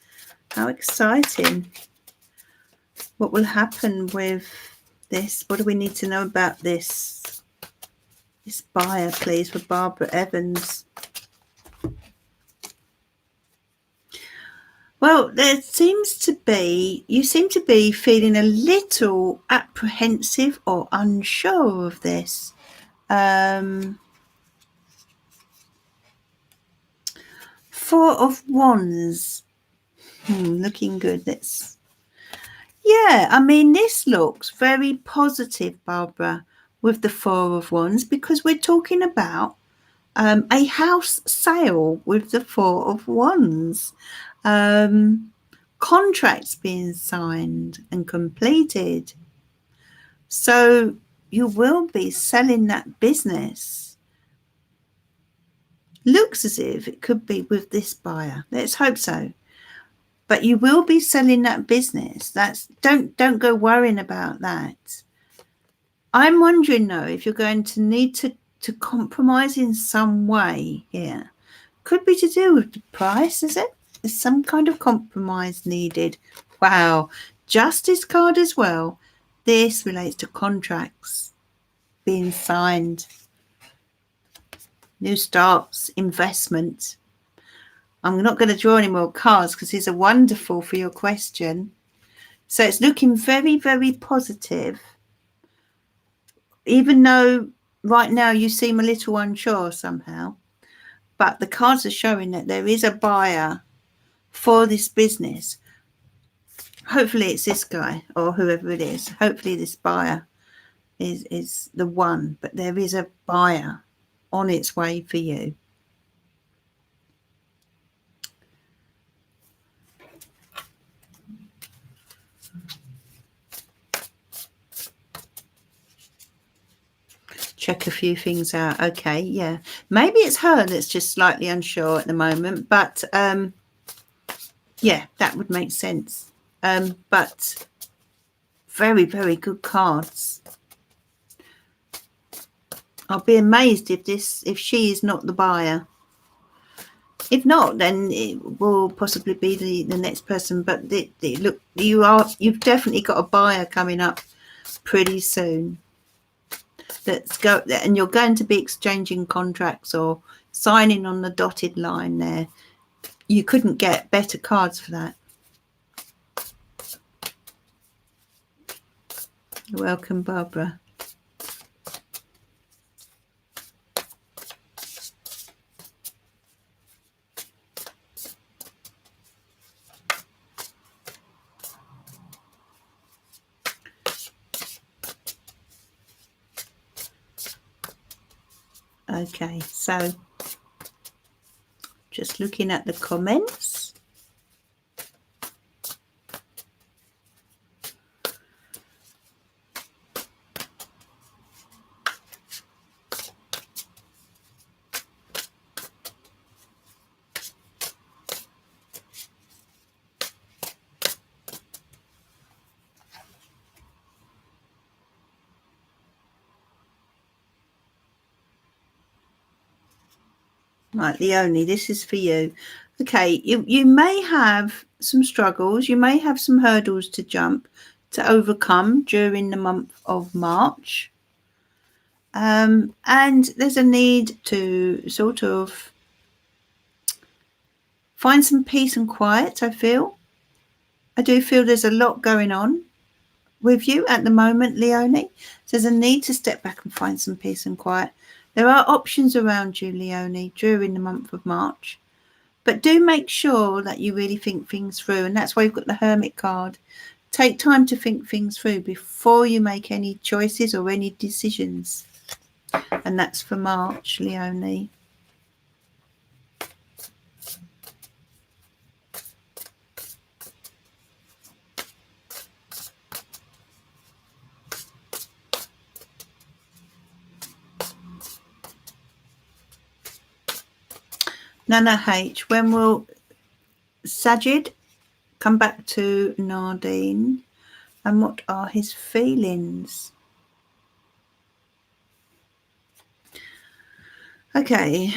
How exciting. What will happen with this? What do we need to know about this? This buyer, please, for Barbara Evans. Well, you seem to be feeling a little apprehensive or unsure of this. Four of Wands. Looking good. Yeah, I mean, this looks very positive, Barbara, with the Four of Wands, because we're talking about a house sale with the Four of Wands. Contracts being signed and completed. So you will be selling that business. Looks as if it could be with this buyer. Let's hope so. But you will be selling that business. Don't go worrying about that. I'm wondering though if you're going to need to compromise in some way here. Could be to do with the price, is it? Is some kind of compromise needed? Wow. Justice card as well. This relates to contracts being signed. New starts, investment. I'm not going to draw any more cards because these are wonderful for your question. So it's looking very, very positive. Even though right now you seem a little unsure somehow. But the cards are showing that there is a buyer for this business. Hopefully it's this guy or whoever it is. Hopefully this buyer is the one. But there is a buyer on its way for you. Check a few things out. Okay, yeah. Maybe it's her that's just slightly unsure at the moment. But, yeah, that would make sense. But very, very good cards. I'll be amazed if she is not the buyer. If not, then it will possibly be the next person. But look, you've definitely got a buyer coming up pretty soon. And you're going to be exchanging contracts or signing on the dotted line there. You couldn't get better cards for that. You're welcome, Barbara. Okay, so just looking at the comments. Right, Leonie, this is for you. Okay, you may have some struggles. You may have some hurdles to overcome during the month of March. And there's a need to sort of find some peace and quiet, I feel. I do feel there's a lot going on with you at the moment, Leonie. So there's a need to step back and find some peace and quiet. There are options around you, Leonie, during the month of March. But do make sure that you really think things through. And that's why you've got the Hermit card. Take time to think things through before you make any choices or any decisions. And that's for March, Leonie. Nana H, when will Sajid come back to Nardine? And what are his feelings? Okay.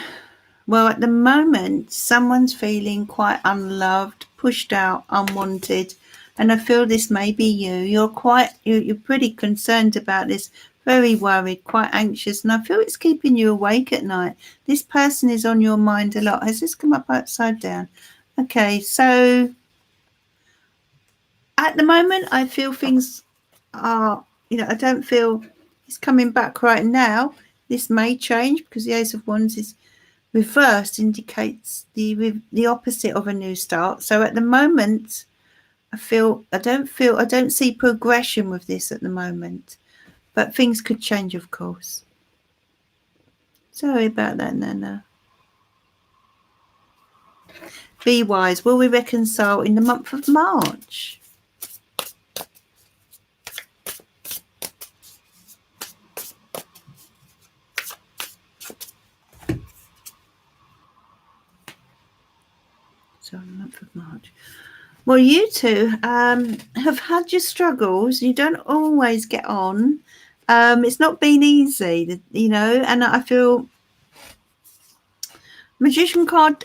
Well, at the moment, someone's feeling quite unloved, pushed out, unwanted. And I feel this may be you. You're pretty concerned about this, very worried, quite anxious. And I feel it's keeping you awake at night. This person is on your mind a lot. Has this come up upside down? Okay, so at the moment, I feel things are, I don't feel it's coming back right now. This may change because the Ace of Wands is reversed, indicates the opposite of a new start. So at the moment, I don't see progression with this at the moment, but things could change, of course. Sorry about that, Nana. Be wise. Will we reconcile in the month of March? So in the month of March. Well, you two have had your struggles. You don't always get on. It's not been easy, and I feel Magician card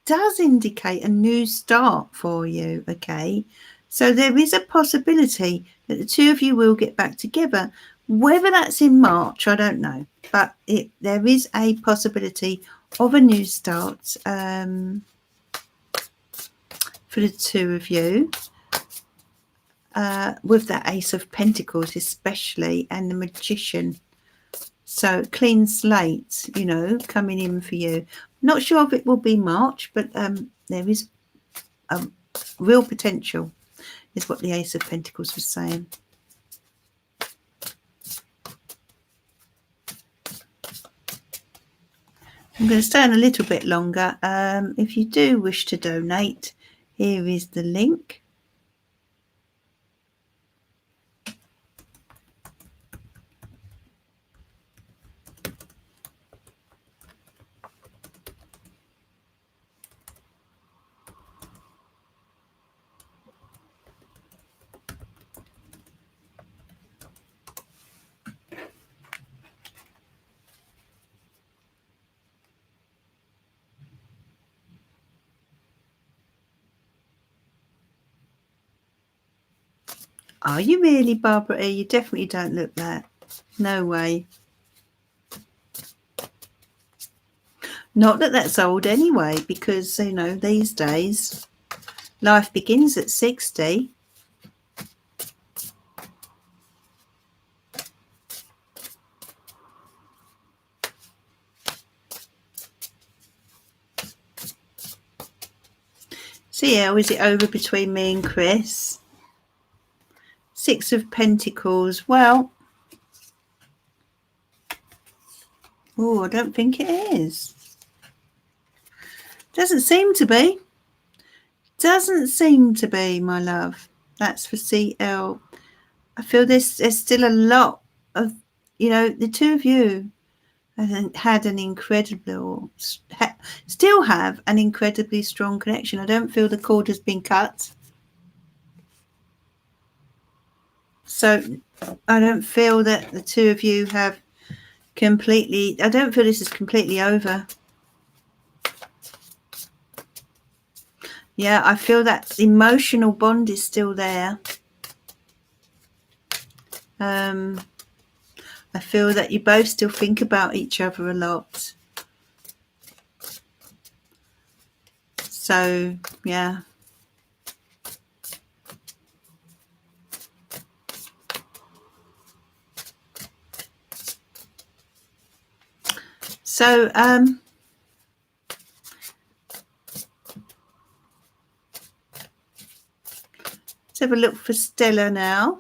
does indicate a new start for you, okay? So there is a possibility that the two of you will get back together. Whether that's in March, I don't know. But there is a possibility of a new start for the two of you. With that Ace of Pentacles especially, and the Magician. So clean slate, coming in for you. Not sure if it will be March, but there is a real potential, is what the Ace of Pentacles was saying. I'm going to stay on a little bit longer. If you do wish to donate, here is the link. Are you really, Barbara E? You definitely don't look that. No way. Not that that's old anyway, because, these days, life begins at 60. See how is it over between me and Chris? Six of Pentacles. Well, Oh, I don't think it is. Doesn't seem to be. Doesn't seem to be, my love. That's for CL. I feel there's still a lot of, the two of you had an incredible, still have an incredibly strong connection. I don't feel the cord has been cut. So I don't feel that the two of you have completely, I don't feel this is completely over. Yeah, I feel that emotional bond is still there. I feel that you both still think about each other a lot. So, yeah. So, let's have a look for Stella now.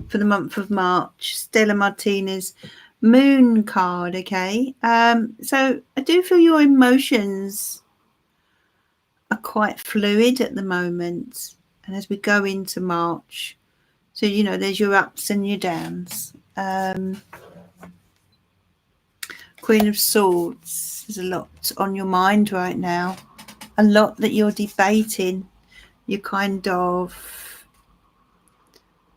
For the month of March, Stella Martinez moon card. Okay, so I do feel your emotions are quite fluid at the moment, and as we go into March, so there's your ups and your downs. Queen of Swords, there's a lot on your mind right now, a lot that you're debating. You're kind of,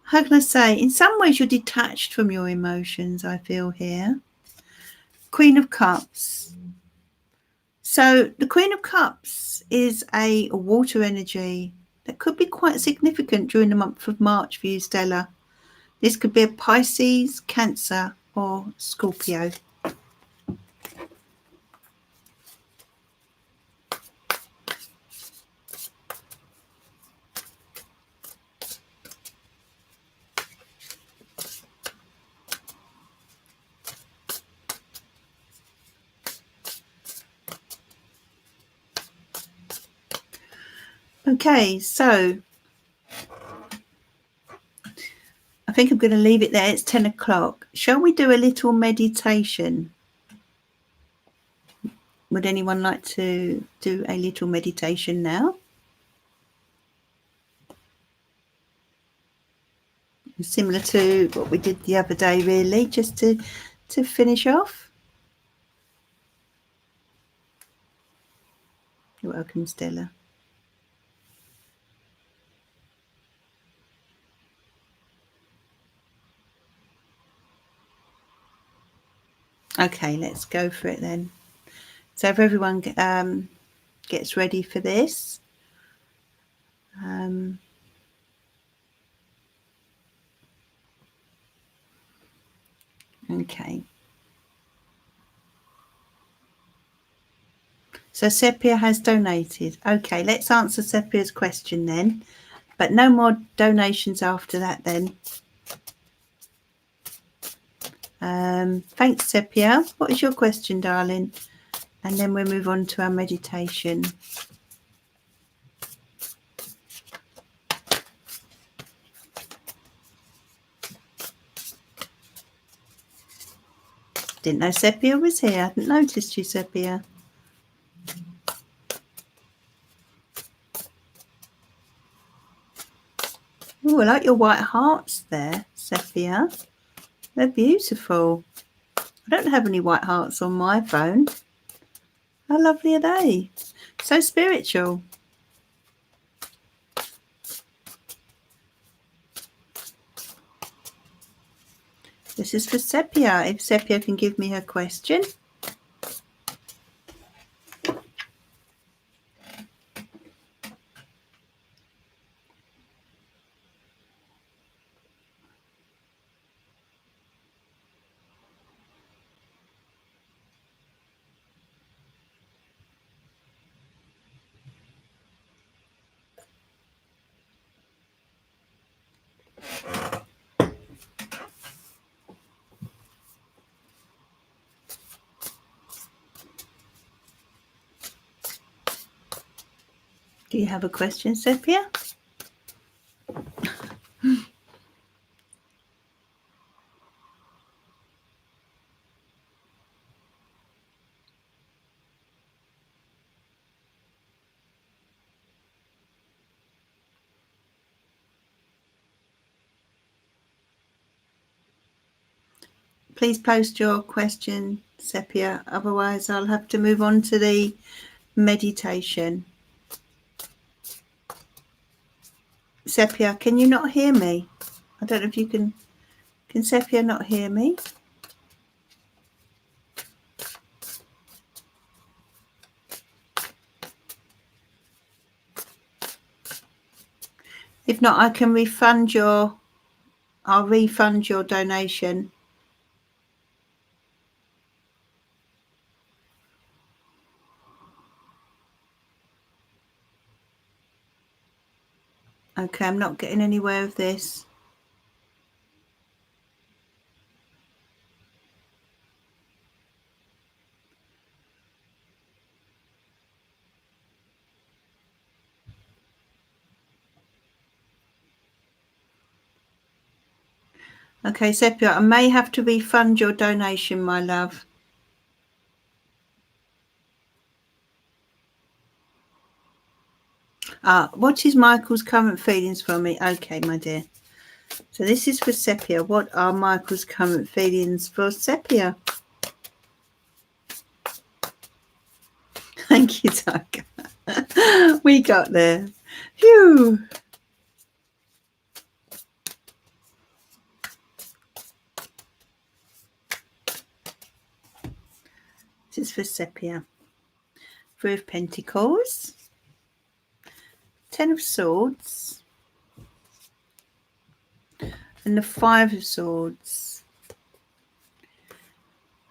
how can I say, in some ways you're detached from your emotions, I feel here. Queen of Cups. So the Queen of Cups is a water energy that could be quite significant during the month of March for you, Stella. This could be a Pisces, Cancer or Scorpio. Okay, so I think I'm going to leave it there. It's 10 o'clock. Shall we do a little meditation? Would anyone like to do a little meditation now? Similar to what we did the other day, really, just to finish off. You're welcome, Stella. Okay, let's go for it then. So if everyone gets ready for this. Okay. So Sepia has donated. Okay, let's answer Sepia's question then. But no more donations after that then. Thanks, Sepia. What is your question, darling? And then we'll move on to our meditation. Didn't know Sepia was here. I hadn't noticed you, Sepia. Oh, I like your white hearts there, Sepia. They're beautiful. I don't have any white hearts on my phone. How lovely are they? So spiritual. This is for Sepia. If Sepia can give me her question. Do you have a question, Sepia? please post your question, Sepia. Otherwise, I'll have to move on to the meditation. Sepia, can you not hear me? I don't know if you can. Can Sepia not hear me? If not, I can refund your. I'll refund your donation. Okay, I'm not getting anywhere with this. Okay, Sepia, I may have to refund your donation, my love. What is Michael's current feelings for me? Okay, my dear. So this is for Sepia. What are Michael's current feelings for Sepia? Thank you, Tiger. We got there. Phew. This is for Sepia. Three of Pentacles. 10 of Swords. And the 5 of Swords.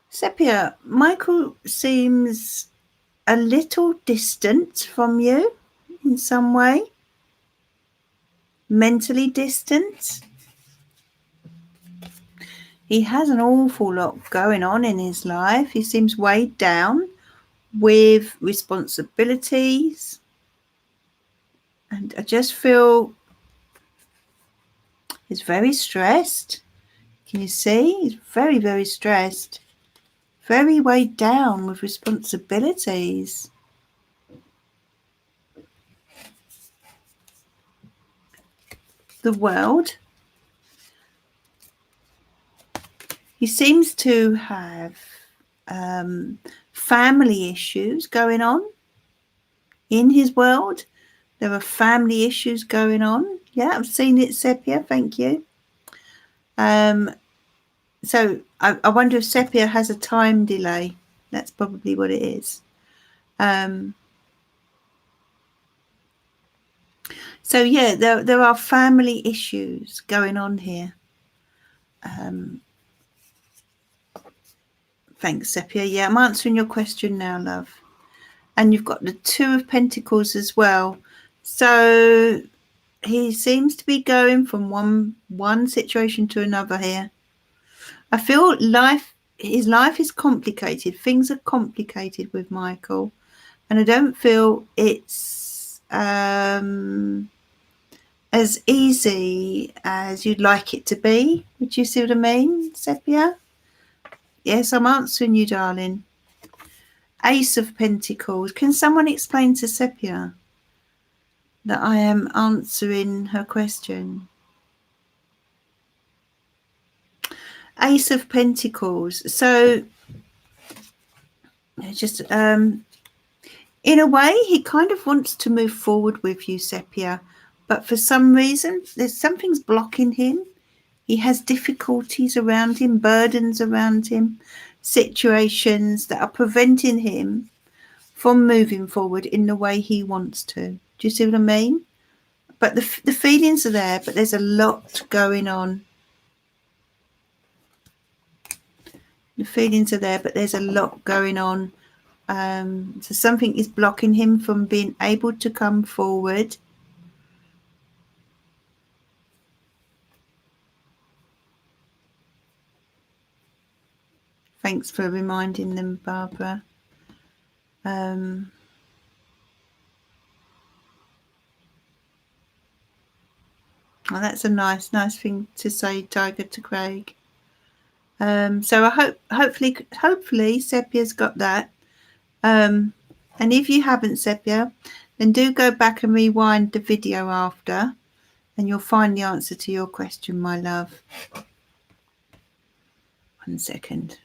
Sepia, Michael seems a little distant from you in some way. Mentally distant. He has an awful lot going on in his life. He seems weighed down with responsibilities. And I just feel he's very stressed. Can you see? He's very, very stressed. Very weighed down with responsibilities. The World. He seems to have family issues going on in his world. There are family issues going on. Yeah, I've seen it, Sepia. Thank you. So I wonder if Sepia has a time delay. That's probably what it is. So yeah, there are family issues going on here. Thanks, Sepia. Yeah, I'm answering your question now, love. And you've got the 2 of Pentacles as well. So he seems to be going from one situation to another here. I feel his life is complicated. Things are complicated with Michael. And I don't feel it's as easy as you'd like it to be. Would you see what I mean, Sepia? Yes, I'm answering you, darling. Ace of Pentacles. Can someone explain to Sepia that I am answering her question? Ace of Pentacles. So just in a way, he kind of wants to move forward with you, Sepia, but for some reason something's blocking him. He has difficulties around him, burdens around him, situations that are preventing him from moving forward in the way he wants to. Do you see what I mean? But the feelings are there, but there's a lot going on. The feelings are there, but there's a lot going on. So something is blocking him from being able to come forward. Thanks for reminding them, Barbara. Well, that's a nice thing to say, Tiger, to Craig. So I hopefully Sepia's got that. And if you haven't, Sepia, then do go back and rewind the video after, and you'll find the answer to your question, my love. 1 second.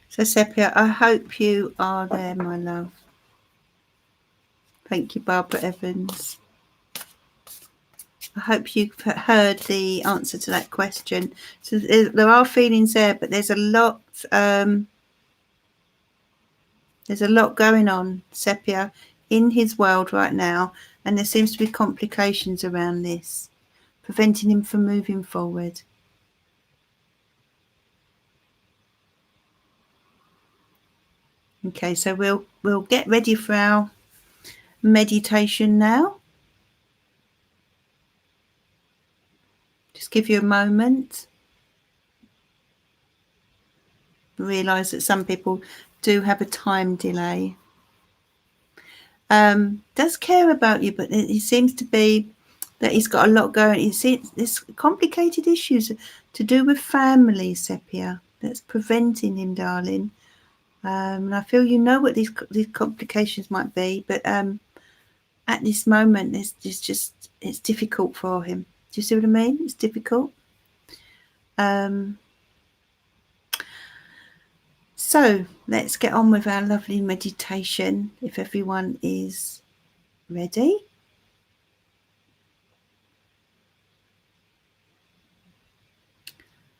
So Sepia, I hope you are there, my love. Thank you, Barbara Evans. I hope you've heard the answer to that question. So there are feelings there, but there's a lot. There's a lot going on, Sepia, in his world right now, and there seems to be complications around this, preventing him from moving forward. Okay, so we'll get ready for our meditation now. Just give you a moment. Realise that some people do have a time delay. Does care about you, but it seems to be that he's got a lot going. You see, there's complicated issues to do with family, Sepia, that's preventing him, darling. And I feel you know what these complications might be, but at this moment, it's difficult for him. Do you see what I mean? It's difficult. So let's get on with our lovely meditation. If everyone is ready.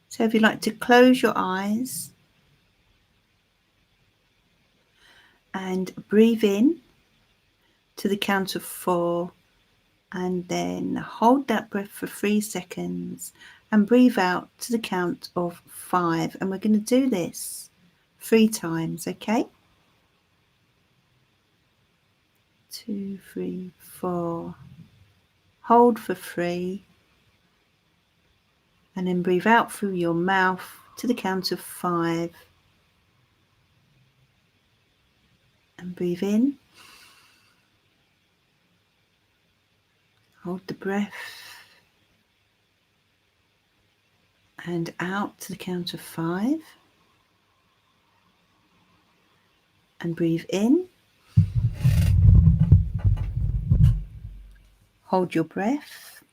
So if you'd like to close your eyes and breathe in to the count of 4, and then hold that breath for 3 seconds and breathe out to the count of 5. And we're going to do this 3 times, okay? 2, 3, 4. Hold for 3. And then breathe out through your mouth to the count of 5. And breathe in. Hold the breath. And out to the count of 5. And breathe in. Hold your breath.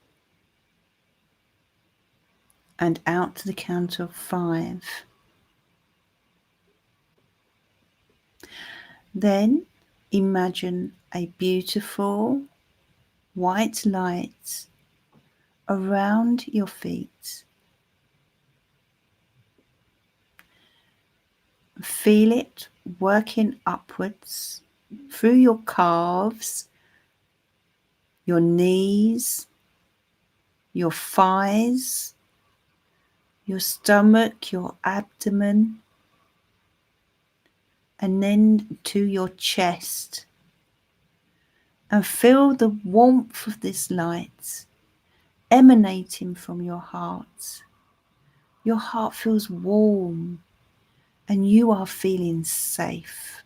And out to the count of 5. Then imagine a beautiful white light around your feet. Feel it working upwards through your calves, your knees, your thighs, your stomach, your abdomen, and then to your chest. And feel the warmth of this light emanating from your heart. Your heart feels warm and you are feeling safe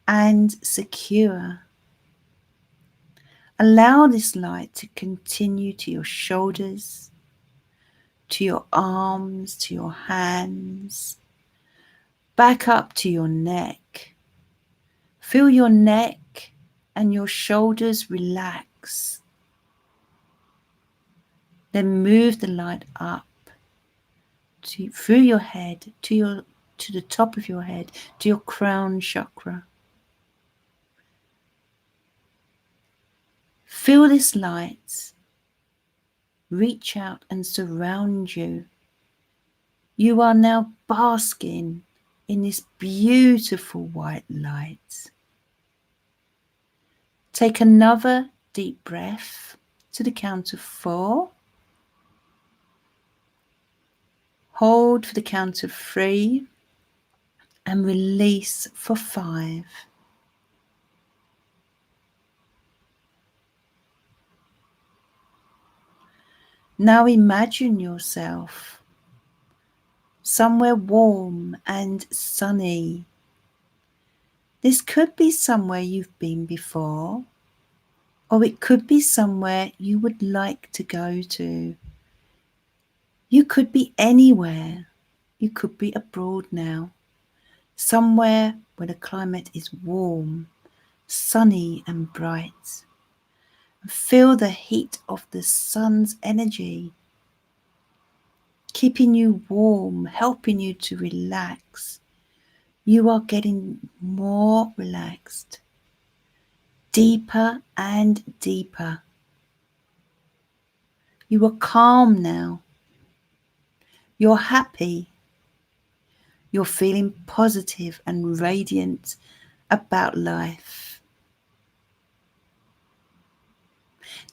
and secure. Allow this light to continue to your shoulders, to your arms, to your hands, back up to your neck. Feel your neck and your shoulders relax. Then move the light up through your head to the top of your head, to your crown chakra. Feel this light reach out and surround you. You are now basking in this beautiful white light. Take another deep breath to the count of 4. Hold for the count of 3 and release for 5. Now imagine yourself somewhere warm and sunny. This could be somewhere you've been before, or it could be somewhere you would like to go to. You could be anywhere. You could be abroad now, somewhere where the climate is warm, sunny and bright. Feel the heat of the sun's energy, keeping you warm, helping you to relax. You are getting more relaxed, deeper and deeper. You are calm now. You're happy. You're feeling positive and radiant about life.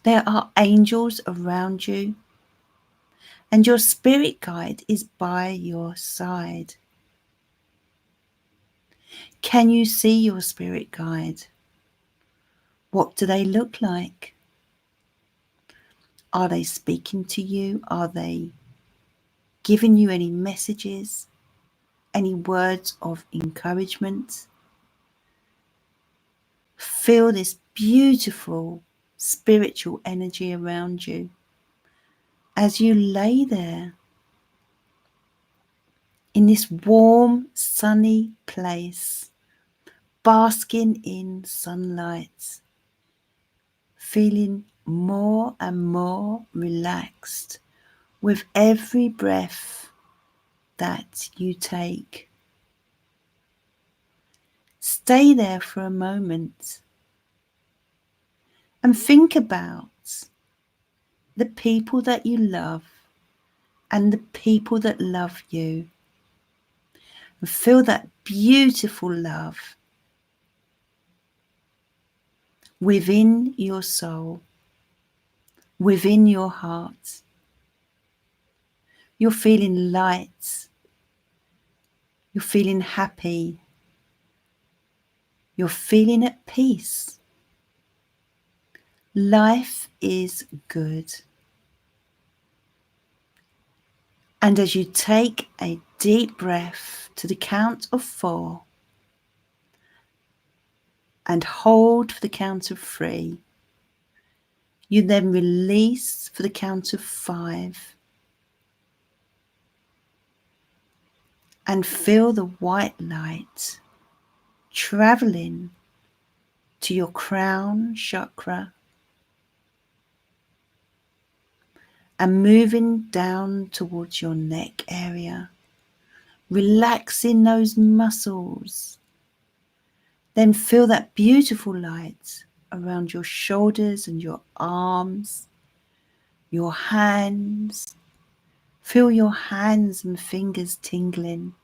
There are angels around you, and your spirit guide is by your side. Can you see your spirit guide? What do they look like? Are they speaking to you? Are they giving you any messages? Any words of encouragement? Feel this beautiful spiritual energy around you as you lay there in this warm, sunny place, basking in sunlight, feeling more and more relaxed with every breath that you take. Stay there for a moment and think about the people that you love and the people that love you. And feel that beautiful love within your soul, within your heart. You're feeling light. You're feeling happy. You're feeling at peace. Life is good. And as you take a deep breath to the count of 4 and hold for the count of 3, you then release for the count of 5 and feel the white light traveling to your crown chakra and moving down towards your neck area, relaxing those muscles. Then feel that beautiful light around your shoulders and your arms, your hands. Feel your hands and fingers tingling.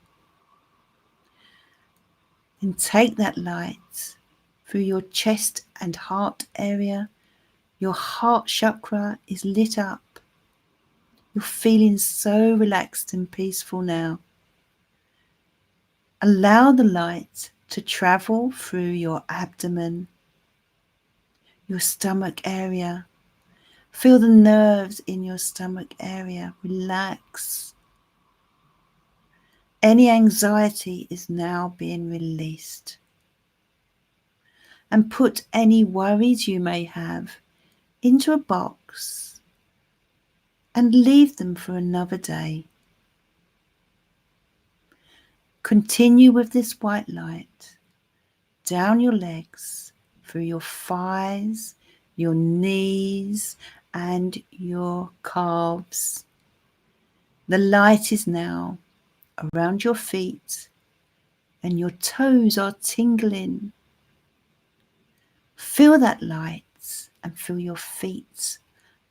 And take that light through your chest and heart area. Your heart chakra is lit up. You're feeling so relaxed and peaceful now. Allow the light to travel through your abdomen, your stomach area. Feel the nerves in your stomach area. Relax. Any anxiety is now being released. And put any worries you may have into a box and leave them for another day. Continue with this white light down your legs, through your thighs, your knees, and your calves. The light is now around your feet, and your toes are tingling. Feel that light and feel your feet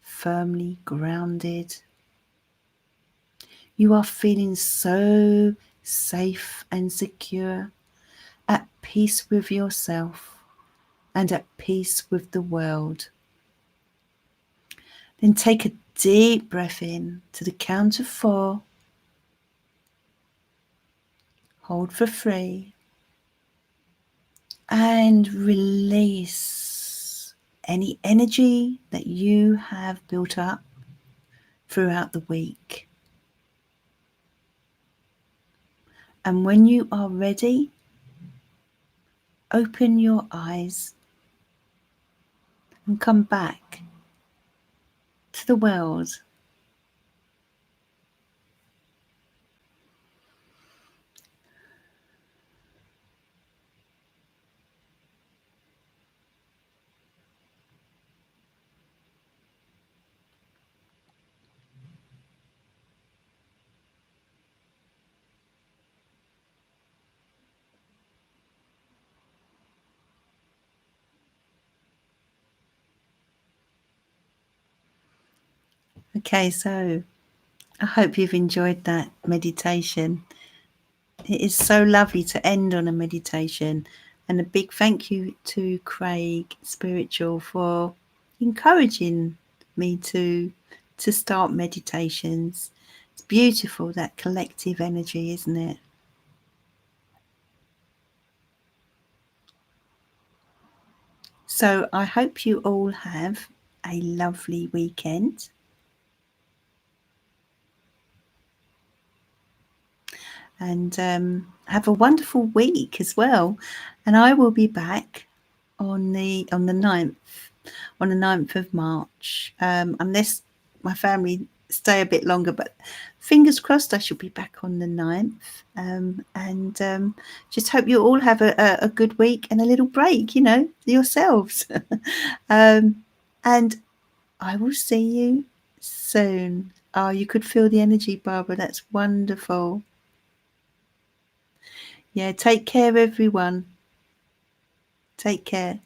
firmly grounded. You are feeling so safe and secure, at peace with yourself and at peace with the world. Then take a deep breath in to the count of 4. Hold for 3. And release any energy that you have built up throughout the week. And when you are ready, open your eyes and come back to the world. Okay, so I hope you've enjoyed that meditation. It is so lovely to end on a meditation, and a big thank you to Craig Spiritual for encouraging me to start meditations. It's beautiful, that collective energy, isn't it? So I hope you all have a lovely weekend. And have a wonderful week as well. And I will be back on the 9th of March, unless my family stay a bit longer, but fingers crossed I shall be back on the 9th. And just hope you all have a good week and a little break, yourselves. And I will see you soon. Oh, you could feel the energy, Barbara. That's wonderful. Yeah, take care, everyone. Take care,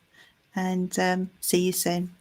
and see you soon.